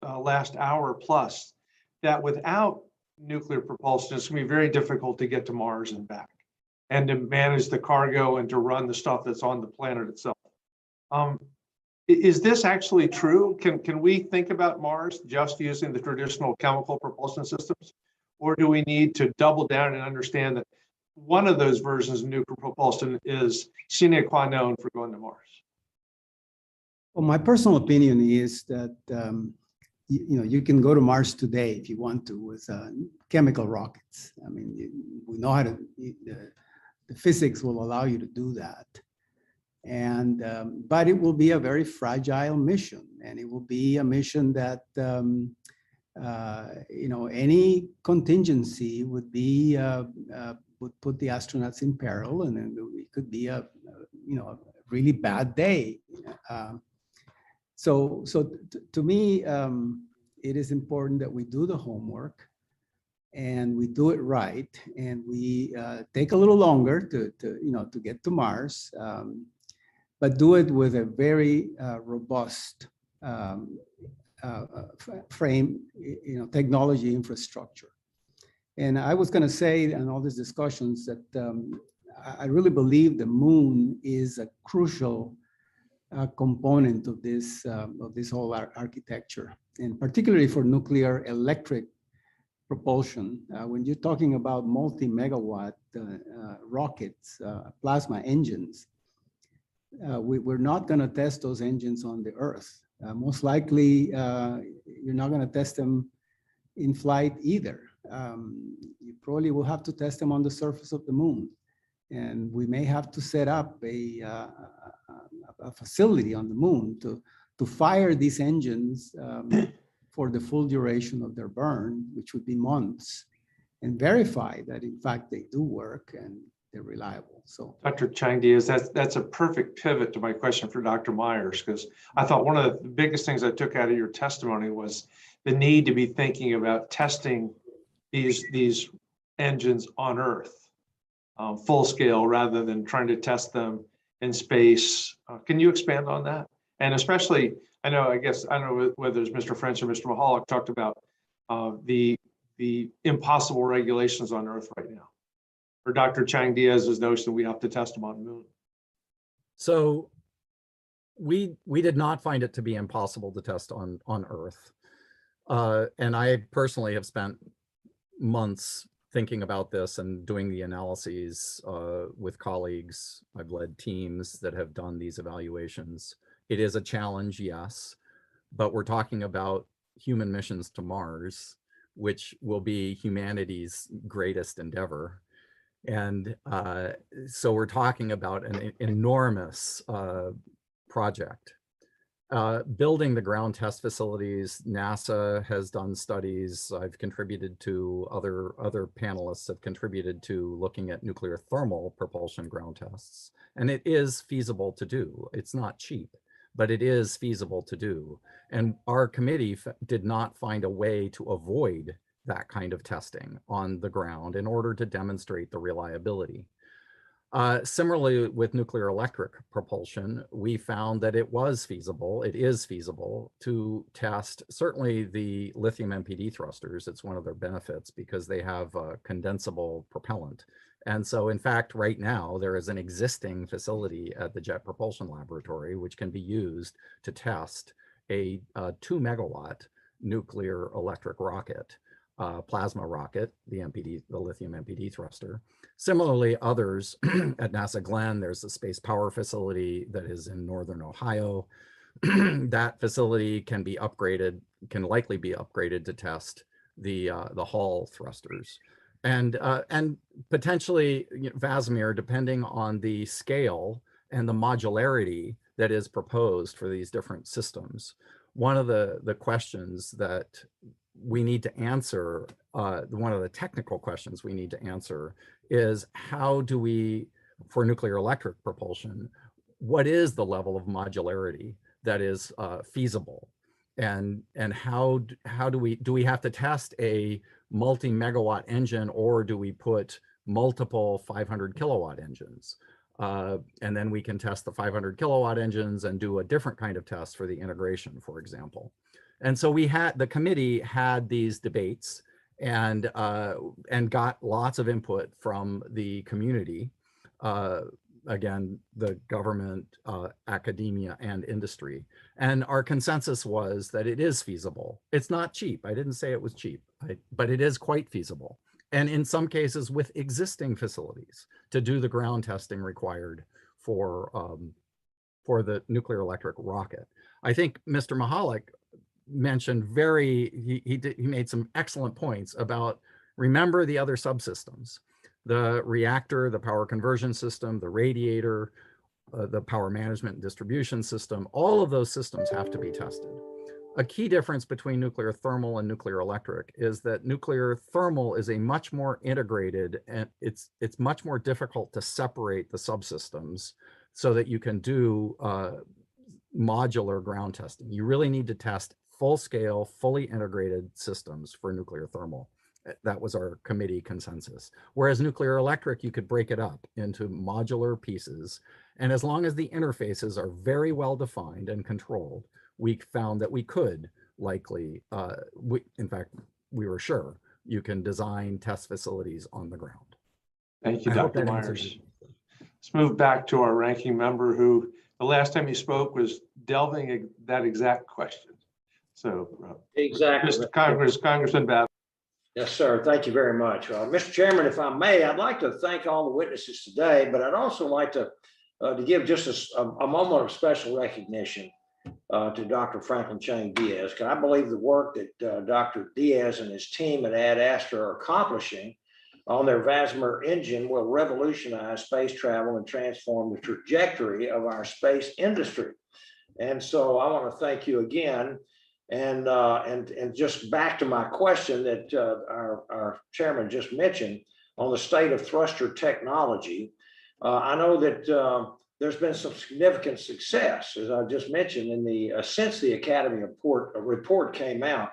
last hour plus that without nuclear propulsion, it's going to be very difficult to get to Mars and back, and to manage the cargo and to run the stuff that's on the planet itself. Is this actually true? Can we think about Mars just using the traditional chemical propulsion systems? Or do we need to double down and understand that one of those versions of nuclear propulsion is sine qua non for going to Mars? Well, my personal opinion is that you can go to Mars today if you want to with chemical rockets. I mean, we know how to. The physics will allow you to do that, and but it will be a very fragile mission, and it will be a mission that any contingency would be would put the astronauts in peril, and then it could be a really bad day. So to me, it is important that we do the homework. And we do it right, and we take a little longer to get to Mars, but do it with a very robust frame, technology infrastructure. And I was going to say in all these discussions that I really believe the moon is a crucial component of this whole architecture, and particularly for nuclear electric propulsion. When you're talking about multi-megawatt rockets, plasma engines, we're not going to test those engines on the Earth. Most likely, you're not going to test them in flight either. You probably will have to test them on the surface of the moon. And we may have to set up a facility on the moon to fire these engines for the full duration of their burn, which would be months, and verify that in fact they do work and they're reliable. So Dr. Chang Diaz, that's a perfect pivot to my question for Dr. Myers, because I thought one of the biggest things I took out of your testimony was the need to be thinking about testing these engines on Earth, full scale, rather than trying to test them in space. Can you expand on that? And especially, I don't know whether it's Mr. French or Mr. Maholick talked about the impossible regulations on Earth right now, or Dr. Chang Diaz's notion we have to test them on the moon. So we did not find it to be impossible to test on Earth. And I personally have spent months thinking about this and doing the analyses with colleagues. I've led teams that have done these evaluations. It is a challenge, yes, but we're talking about human missions to Mars, which will be humanity's greatest endeavor. And so we're talking about an enormous project. Building the ground test facilities, NASA has done studies. I've contributed to, other panelists have contributed to looking at nuclear thermal propulsion ground tests. And it is feasible to do. It's not cheap, but it is feasible to do. And our committee did not find a way to avoid that kind of testing on the ground in order to demonstrate the reliability. Similarly, with nuclear electric propulsion, we found that it was feasible, it is feasible to test certainly the lithium MPD thrusters. It's one of their benefits because they have condensable propellant. And so in fact, right now, there is an existing facility at the Jet Propulsion Laboratory, which can be used to test a 2 megawatt nuclear electric rocket, plasma rocket, the lithium MPD thruster. Similarly, others at NASA Glenn, there's a space power facility that is in Northern Ohio. That facility can be upgraded, can likely be upgraded to test the Hall thrusters. And potentially, Vasmir, depending on the scale and the modularity that is proposed for these different systems. One of the questions that we need to answer, one of the technical questions we need to answer is how do we, for nuclear electric propulsion, what is the level of modularity that is feasible? And how do we have to test a multi-megawatt engine, or do we put multiple 500 kilowatt engines? And then we can test the 500 kilowatt engines and do a different kind of test for the integration, for example. And so the committee had these debates and got lots of input from the community, again, the government, academia, and industry. And our consensus was that it is feasible. It's not cheap. I didn't say it was cheap, but it is quite feasible. And in some cases with existing facilities to do the ground testing required for the nuclear electric rocket. I think Mr. Maholick mentioned he made some excellent points about, remember the other subsystems, the reactor, the power conversion system, the radiator, the power management and distribution system. All of those systems have to be tested. A key difference between nuclear thermal and nuclear electric is that nuclear thermal is a much more integrated, and it's much more difficult to separate the subsystems so that you can do modular ground testing. You really need to test full-scale, fully integrated systems for nuclear thermal. That was our committee consensus. Whereas nuclear electric, you could break it up into modular pieces. And as long as the interfaces are very well defined and controlled, we found that we could likely, in fact, we were sure you can design test facilities on the ground. Thank you, I hope Dr. that answers Myers. it. Let's move back to our ranking member who the last time he spoke was delving that exact question. So Exactly. Congressman Babbitt. Yes, sir. Thank you very much. Mr. Chairman, if I may, I'd like to thank all the witnesses today, but I'd also like to give just a moment of special recognition to Dr. Franklin Chang Diaz, because I believe the work that Dr. Diaz and his team at Ad Astra are accomplishing on their Vasmir engine will revolutionize space travel and transform the trajectory of our space industry. And so I want to thank you again. And just back to my question that our chairman just mentioned on the state of thruster technology, I know that there's been some significant success, as I just mentioned, in the since the Academy report came out.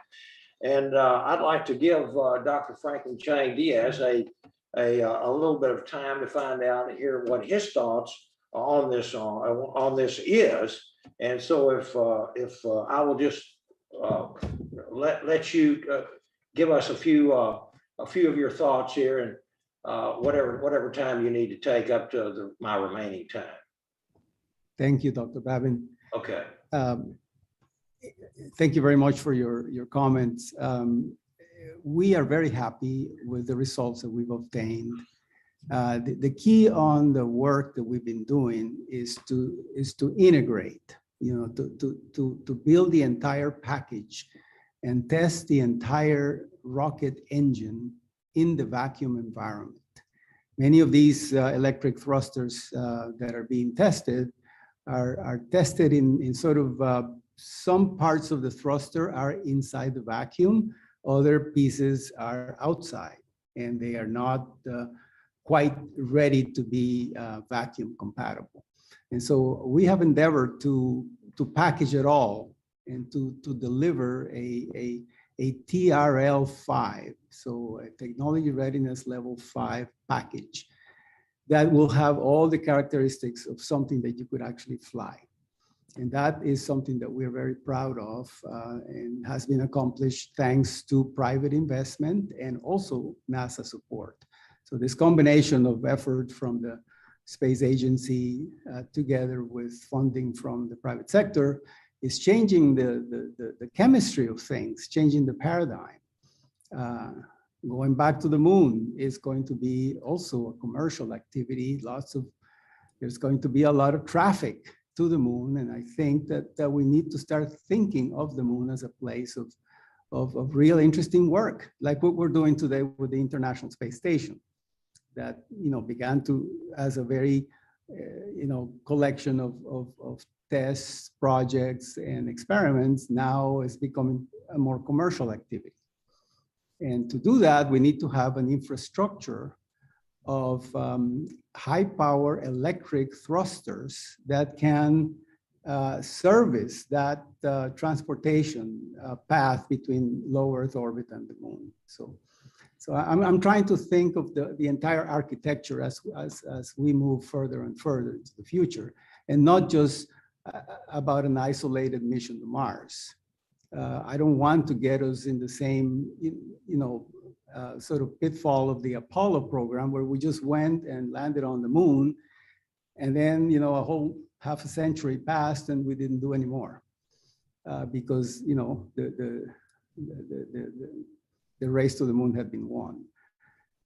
And I'd like to give Dr. Franklin Chang Diaz a little bit of time to find out and hear what his thoughts on this is. And so if I will just let you give us a few of your thoughts here, and whatever time you need to take up to my remaining time. Thank you, Dr. Babin. Okay. Thank you very much for your comments. We are very happy with the results that we've obtained. The key on the work that we've been doing is to integrate, to build the entire package and test the entire rocket engine in the vacuum environment. Many of these electric thrusters that are being tested are tested in sort of some parts of the thruster are inside the vacuum, other pieces are outside, and they are not quite ready to be vacuum compatible. And so we have endeavored to package it all and to deliver a TRL5, so a technology readiness level 5 package that will have all the characteristics of something that you could actually fly. And that is something that we're very proud of and has been accomplished thanks to private investment and also NASA support. So this combination of effort from the space agency together with funding from the private sector is changing the chemistry of things, changing the paradigm. Going back to the moon is going to be also a commercial activity. There's going to be a lot of traffic to the moon. And I think that we need to start thinking of the moon as a place of real interesting work, like what we're doing today with the International Space Station that, began as a very, collection of tests, projects, and experiments, now is becoming a more commercial activity. And to do that, we need to have an infrastructure of high power electric thrusters that can service that transportation path between low Earth orbit and the moon. So I'm trying to think of the entire architecture as we move further and further into the future, and not just about an isolated mission to Mars. I don't want to get us in the same, sort of pitfall of the Apollo program, where we just went and landed on the moon, and then a whole half a century passed and we didn't do any more because the race to the moon had been won.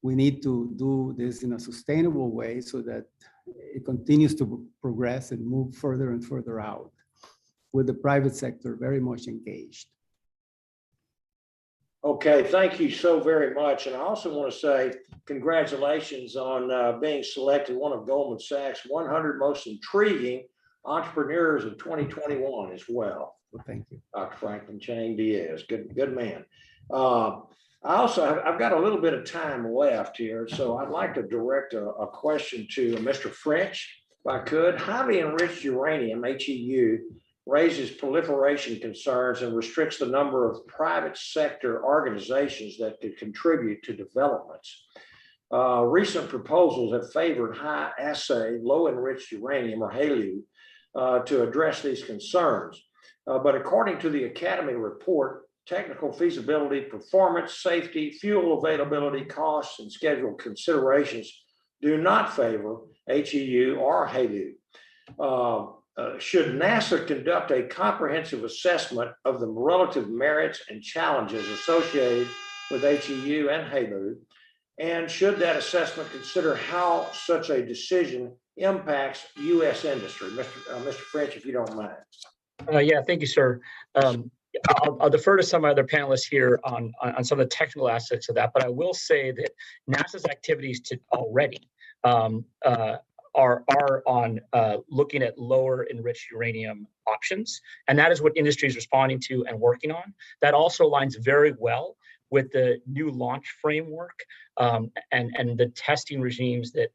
We need to do this in a sustainable way so that it continues to progress and move further and further out, with the private sector very much engaged. Okay, thank you so very much. And I also want to say congratulations on being selected one of Goldman Sachs 100 most intriguing entrepreneurs of 2021 as well. Well, thank you. Dr. Franklin Chang Diaz, good man. I've got a little bit of time left here, so I'd like to direct a question to Mr. French, if I could. Highly enriched uranium, HEU, raises proliferation concerns and restricts the number of private sector organizations that could contribute to developments. Recent proposals have favored high assay, low enriched uranium, or HALEU, to address these concerns. But according to the Academy report, technical feasibility, performance, safety, fuel availability, costs, and schedule considerations do not favor HEU or HALEU. Should NASA conduct a comprehensive assessment of the relative merits and challenges associated with HEU and HALEU? And should that assessment consider how such a decision impacts U.S. industry? Mr. French, if you don't mind. Yeah, thank you, sir. I'll defer to some other panelists here on some of the technical aspects of that, but I will say that NASA's activities already are on looking at lower enriched uranium options, and that is what industry is responding to and working on. That also aligns very well with the new launch framework and the testing regimes that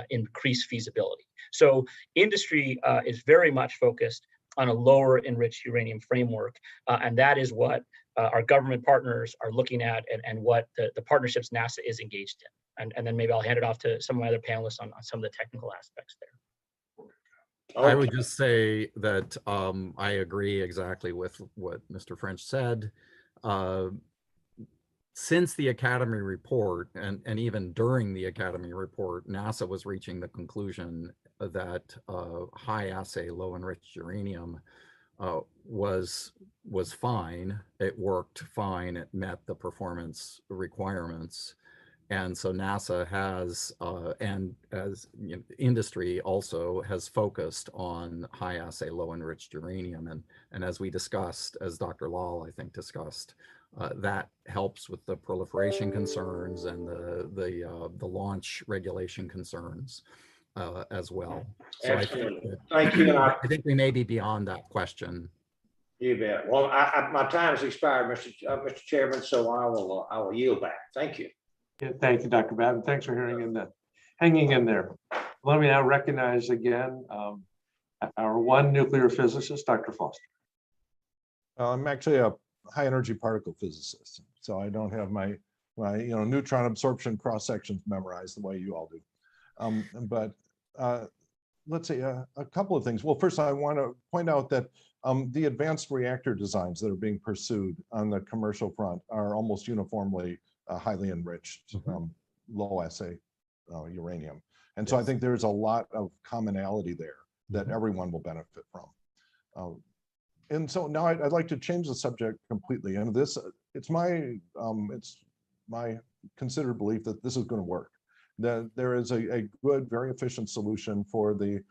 increase feasibility. So industry is very much focused on a lower enriched uranium framework. And that is what our government partners are looking at and what the partnerships NASA is engaged in. And then maybe I'll hand it off to some of my other panelists on some of the technical aspects there. I would just say that I agree exactly with what Mr. French said. Since the Academy report and even during the Academy report, NASA was reaching the conclusion that high assay, low enriched uranium was fine. It worked fine. It met the performance requirements. And so NASA has, and as you know, industry also has focused on high assay, low enriched uranium. And as we discussed, as Dr. Lal, I think, discussed, that helps with the proliferation concerns and the launch regulation concerns as well. So Absolutely. Thank you. I think we may be beyond that question. You bet. Well, my time has expired, Mr. Chairman, so I will yield back. Thank you. Yeah, thank you, Dr. Babin. Thanks for hanging in there. Let me now recognize again our one nuclear physicist, Dr. Foster. I'm actually a high energy particle physicist, so I don't have my neutron absorption cross sections memorized the way you all do. But let's say a couple of things. Well, first I want to point out that the advanced reactor designs that are being pursued on the commercial front are almost uniformly highly enriched, low assay uranium. And so I think there's a lot of commonality there that everyone will benefit from. And so now I'd like to change the subject completely. And it's my considered belief that this is going to work. That there is a good, very efficient solution for the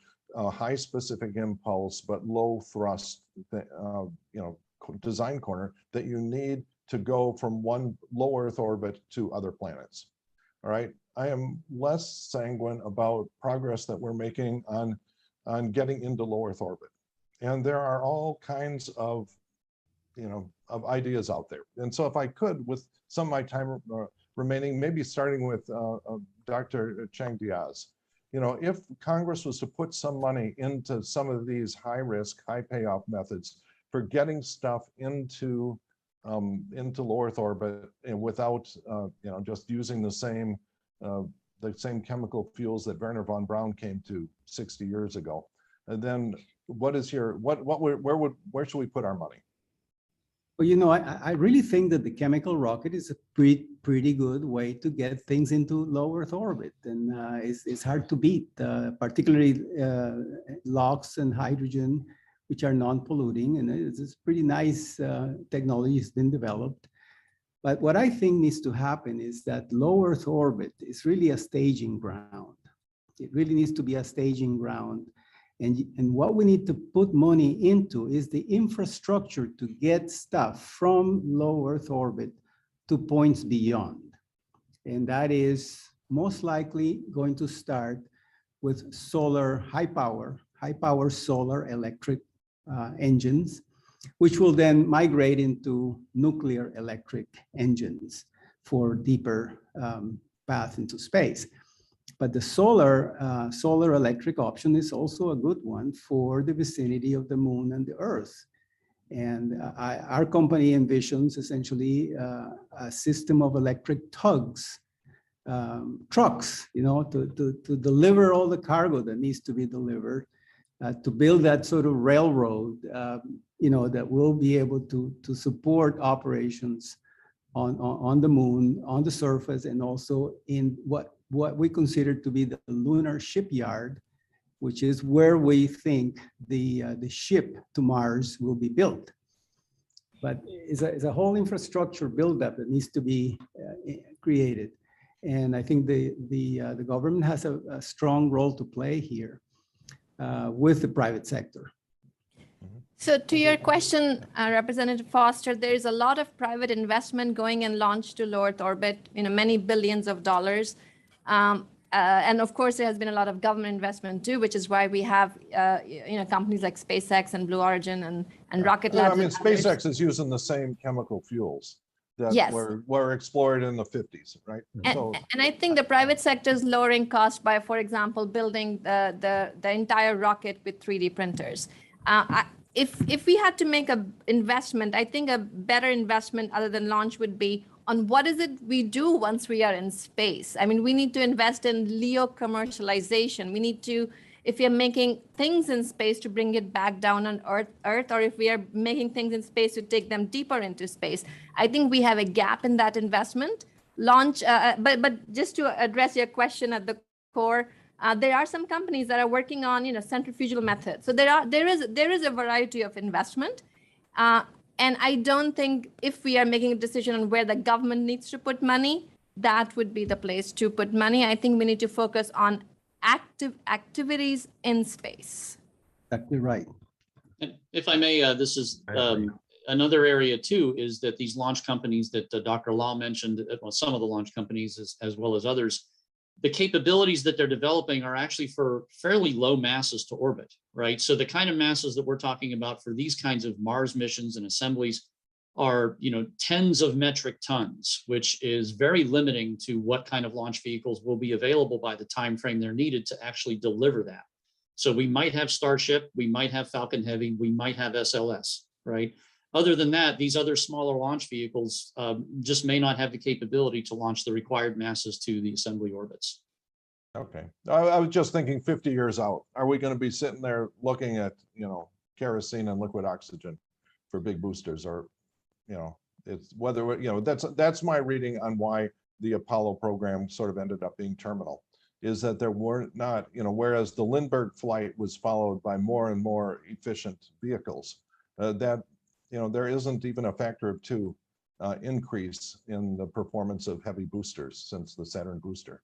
high specific impulse but low thrust, design corner that you need to go from one low Earth orbit to other planets. All right. I am less sanguine about progress that we're making on getting into low Earth orbit. And there are all kinds of ideas out there. And so if I could, with some of my time remaining, maybe starting with Dr. Chang Diaz, if Congress was to put some money into some of these high risk, high payoff methods for getting stuff into low Earth orbit and without just using the same chemical fuels that Wernher von Braun came to 60 years ago, and then where should we put our money? Well, I really think that the chemical rocket is a pretty good way to get things into low Earth orbit, and it's hard to beat, particularly LOX and hydrogen, which are non-polluting, and it's pretty nice technology has been developed. But what I think needs to happen is that low Earth orbit is really a staging ground. It really needs to be a staging ground. And what we need to put money into is the infrastructure to get stuff from low Earth orbit to points beyond. And that is most likely going to start with solar, high power solar electric engines, which will then migrate into nuclear electric engines for deeper path into space. But the solar electric option is also a good one for the vicinity of the moon and the Earth. And our company envisions essentially a system of electric tugs, trucks, to deliver all the cargo that needs to be delivered, to build that sort of railroad that will be able to support operations on the moon, on the surface, and also in what we consider to be the lunar shipyard, which is where we think the ship to Mars will be built. But it's a whole infrastructure buildup that needs to be created. And I think the government has a strong role to play here with the private sector. So to your question, Representative Foster, there is a lot of private investment going in launch to low Earth orbit, many billions of dollars. And of course, there has been a lot of government investment too, which is why we have, companies like SpaceX and Blue Origin and Rocket Lab. I mean, SpaceX is using the same chemical fuels that Yes. were explored in the 50s, right? And I think the private sector is lowering cost by, for example, building the entire rocket with 3D printers. If we had to make an investment, I think a better investment other than launch would be on what is it we do once we are in space. I mean, we need to invest in LEO commercialization. We need to, if we are making things in space, to bring it back down on Earth, or if we are making things in space to take them deeper into space. I think we have a gap in that investment. Launch, but just to address your question at the core, there are some companies that are working on, centrifugal methods. So there is a variety of investment. And I don't think if we are making a decision on where the government needs to put money, that would be the place to put money. I think we need to focus on active activities in space. Exactly right. And if I may, this is another area too, is that these launch companies that Dr. Law mentioned, well, some of the launch companies as well as others, the capabilities that they're developing are actually for fairly low masses to orbit, right? So the kind of masses that we're talking about for these kinds of Mars missions and assemblies are, tens of metric tons, which is very limiting to what kind of launch vehicles will be available by the time frame they're needed to actually deliver that. So we might have Starship, we might have Falcon Heavy, we might have SLS, right? Other than that, these other smaller launch vehicles just may not have the capability to launch the required masses to the assembly orbits. Okay, I was just thinking 50 years out. Are we going to be sitting there looking at, kerosene and liquid oxygen for big boosters, or, it's whether, that's my reading on why the Apollo program sort of ended up being terminal, is that there were not, whereas the Lindbergh flight was followed by more and more efficient vehicles, that there isn't even a factor of 2 increase in the performance of heavy boosters since the Saturn booster.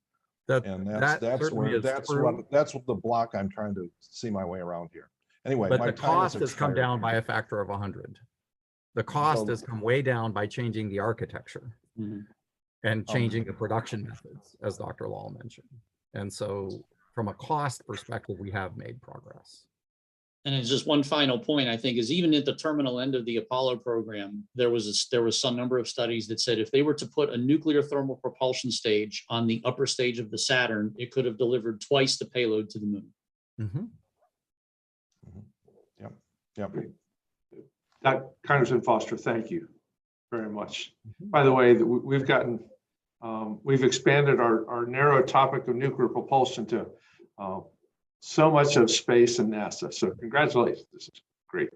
And that's what the block I'm trying to see my way around here. Anyway, but my the cost has come expired. down by a factor of 100. The cost has come way down by changing the architecture and changing the production methods, as Dr. Law mentioned. And so from a cost perspective, we have made progress. And it's just one final point, I think, is even at the terminal end of the Apollo program, there was some number of studies that said if they were to put a nuclear thermal propulsion stage on the upper stage of the Saturn, it could have delivered twice the payload to the moon. Yep. Congressman Foster, thank you very much. By the way, we've expanded our narrow topic of nuclear propulsion to so much of space and NASA. So congratulations, this is great.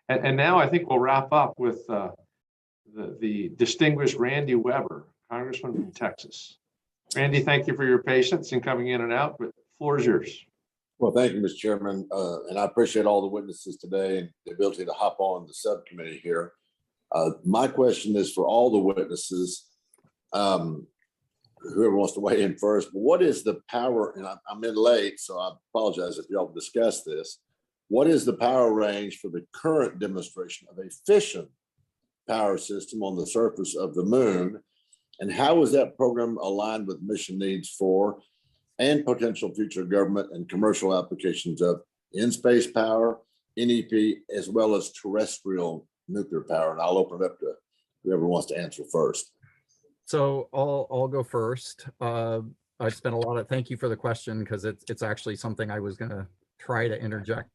And now I think we'll wrap up with the distinguished Randy Weber, Congressman from Texas. Randy, thank you for your patience in coming in and out, but the floor is yours. Well, thank you, Mr. Chairman, and I appreciate all the witnesses today and the ability to hop on the subcommittee here. My question is for all the witnesses, whoever wants to weigh in first. What is the power, and I'm in late, so I apologize if y'all discuss this. What is the power range for the current demonstration of a fission power system on the surface of the moon? And how is that program aligned with mission needs for and potential future government and commercial applications of in-space power, NEP, as well as terrestrial nuclear power? And I'll open it up to whoever wants to answer first. So I'll go first. I spent a lot of, thank you for the question, because it's actually something I was going to try to interject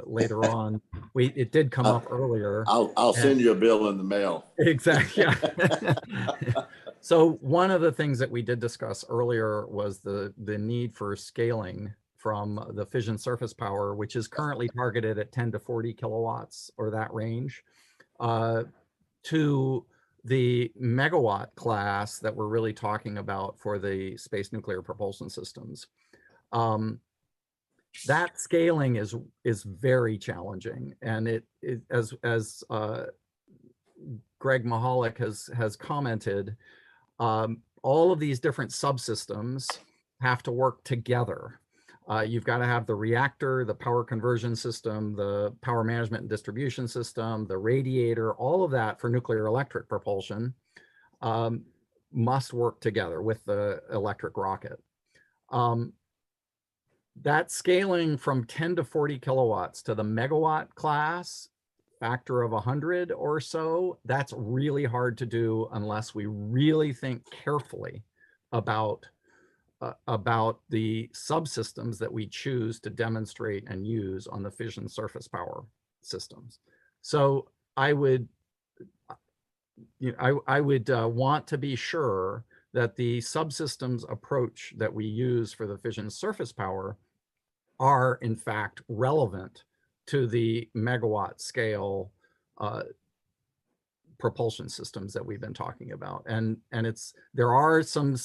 later on. It did come up earlier. I'll send you a bill in the mail. Exactly. Yeah. So one of the things that we did discuss earlier was the need for scaling from the fission surface power, which is currently targeted at 10 to 40 kilowatts or that range, to the megawatt class that we're really talking about for the space nuclear propulsion systems. That scaling is very challenging, and as Greg Maholick has commented, all of these different subsystems have to work together. You've got to have the reactor, the power conversion system, the power management and distribution system, the radiator, all of that for nuclear electric propulsion must work together with the electric rocket. That scaling from 10 to 40 kilowatts to the megawatt class, factor of 100 or so, that's really hard to do unless we really think carefully about the subsystems that we choose to demonstrate and use on the fission surface power systems. So I would want to be sure that the subsystems approach that we use for the fission surface power are in fact relevant to the megawatt scale propulsion systems that we've been talking about. And there are some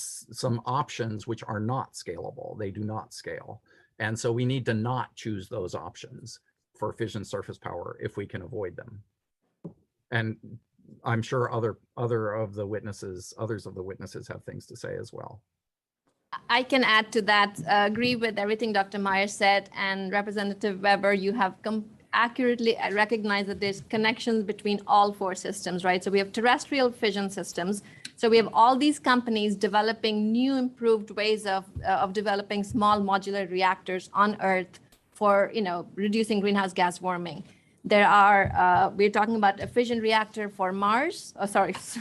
options which are not scalable. They do not scale. And so we need to not choose those options for fission surface power if we can avoid them. And I'm sure others of the witnesses have things to say as well. I can add to that, agree with everything Dr. Myers said, and Representative Weber, you have accurately recognized that there's connections between all four systems, right? So we have terrestrial fission systems. So we have all these companies developing new improved ways of developing small modular reactors on Earth for, reducing greenhouse gas warming. There are, we're talking about a fission reactor for Mars,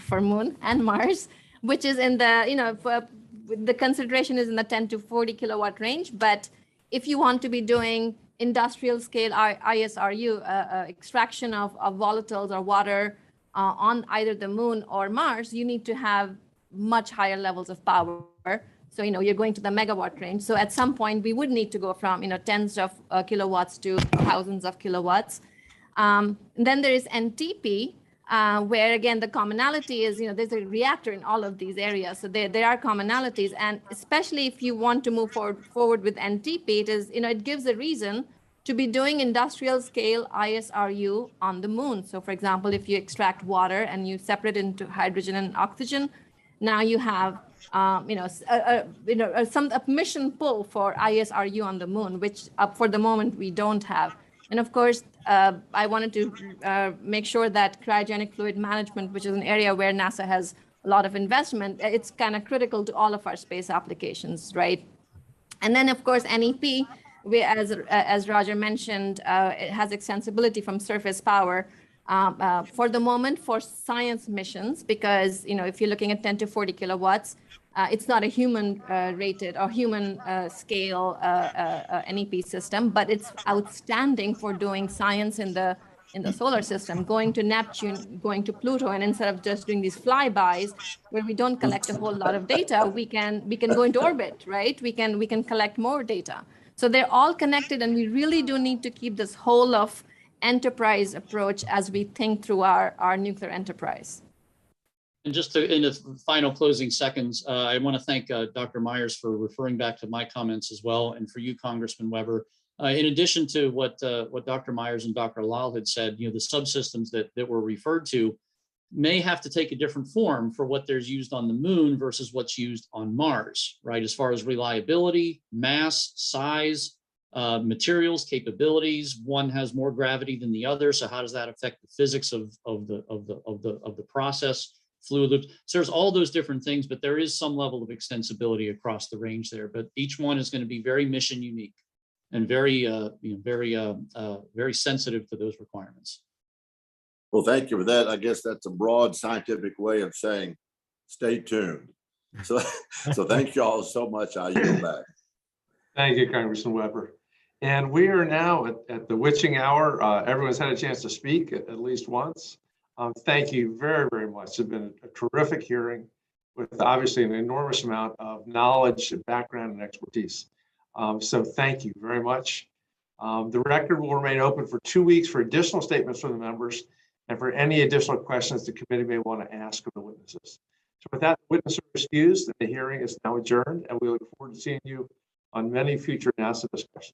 for Moon and Mars, which is in the, the consideration is in the 10 to 40 kilowatt range. But if you want to be doing industrial scale ISRU, extraction of volatiles or water on either the Moon or Mars, you need to have much higher levels of power. So, you're going to the megawatt range. So at some point we would need to go from, tens of kilowatts to thousands of kilowatts. And then there is NTP, where again, the commonality is, there's a reactor in all of these areas. So there are commonalities. And especially if you want to move forward with NTP, it is, it gives a reason to be doing industrial scale ISRU on the Moon. So for example, if you extract water and you separate it into hydrogen and oxygen, now you have, a mission pull for ISRU on the Moon, which for the moment we don't have. And of course, I wanted to make sure that cryogenic fluid management, which is an area where NASA has a lot of investment, it's kind of critical to all of our space applications, right? And then, of course, NEP, as Roger mentioned, it has extensibility from surface power for the moment for science missions, because, if you're looking at 10 to 40 kilowatts, it's not a human rated or human scale NEP system, but it's outstanding for doing science in the solar system, going to Neptune, going to Pluto, and instead of just doing these flybys where we don't collect a whole lot of data, we can go into orbit, right? We can collect more data. So they're all connected, and we really do need to keep this whole of enterprise approach as we think through our nuclear enterprise. And just in the final closing seconds, I want to thank Dr. Myers for referring back to my comments as well, and for you, Congressman Weber. In addition to what Dr. Myers and Dr. Lal had said, the subsystems that were referred to may have to take a different form for what there's used on the Moon versus what's used on Mars, right? As far as reliability, mass, size, materials, capabilities. One has more gravity than the other, so how does that affect the physics of the process? Fluid loops. So there's all those different things, but there is some level of extensibility across the range there. But each one is going to be very mission unique and very sensitive to those requirements. Well, thank you for that. I guess that's a broad scientific way of saying, stay tuned. So thank you all so much. I yield back. Thank you, Congressman Weber. And we are now at the witching hour. Everyone's had a chance to speak at least once. Thank you very, very much. It's been a terrific hearing with obviously an enormous amount of knowledge, background, and expertise. So thank you very much. The record will remain open for 2 weeks for additional statements from the members and for any additional questions the committee may want to ask of the witnesses. So with that, witnesses are excused and the hearing is now adjourned, and we look forward to seeing you on many future NASA discussions.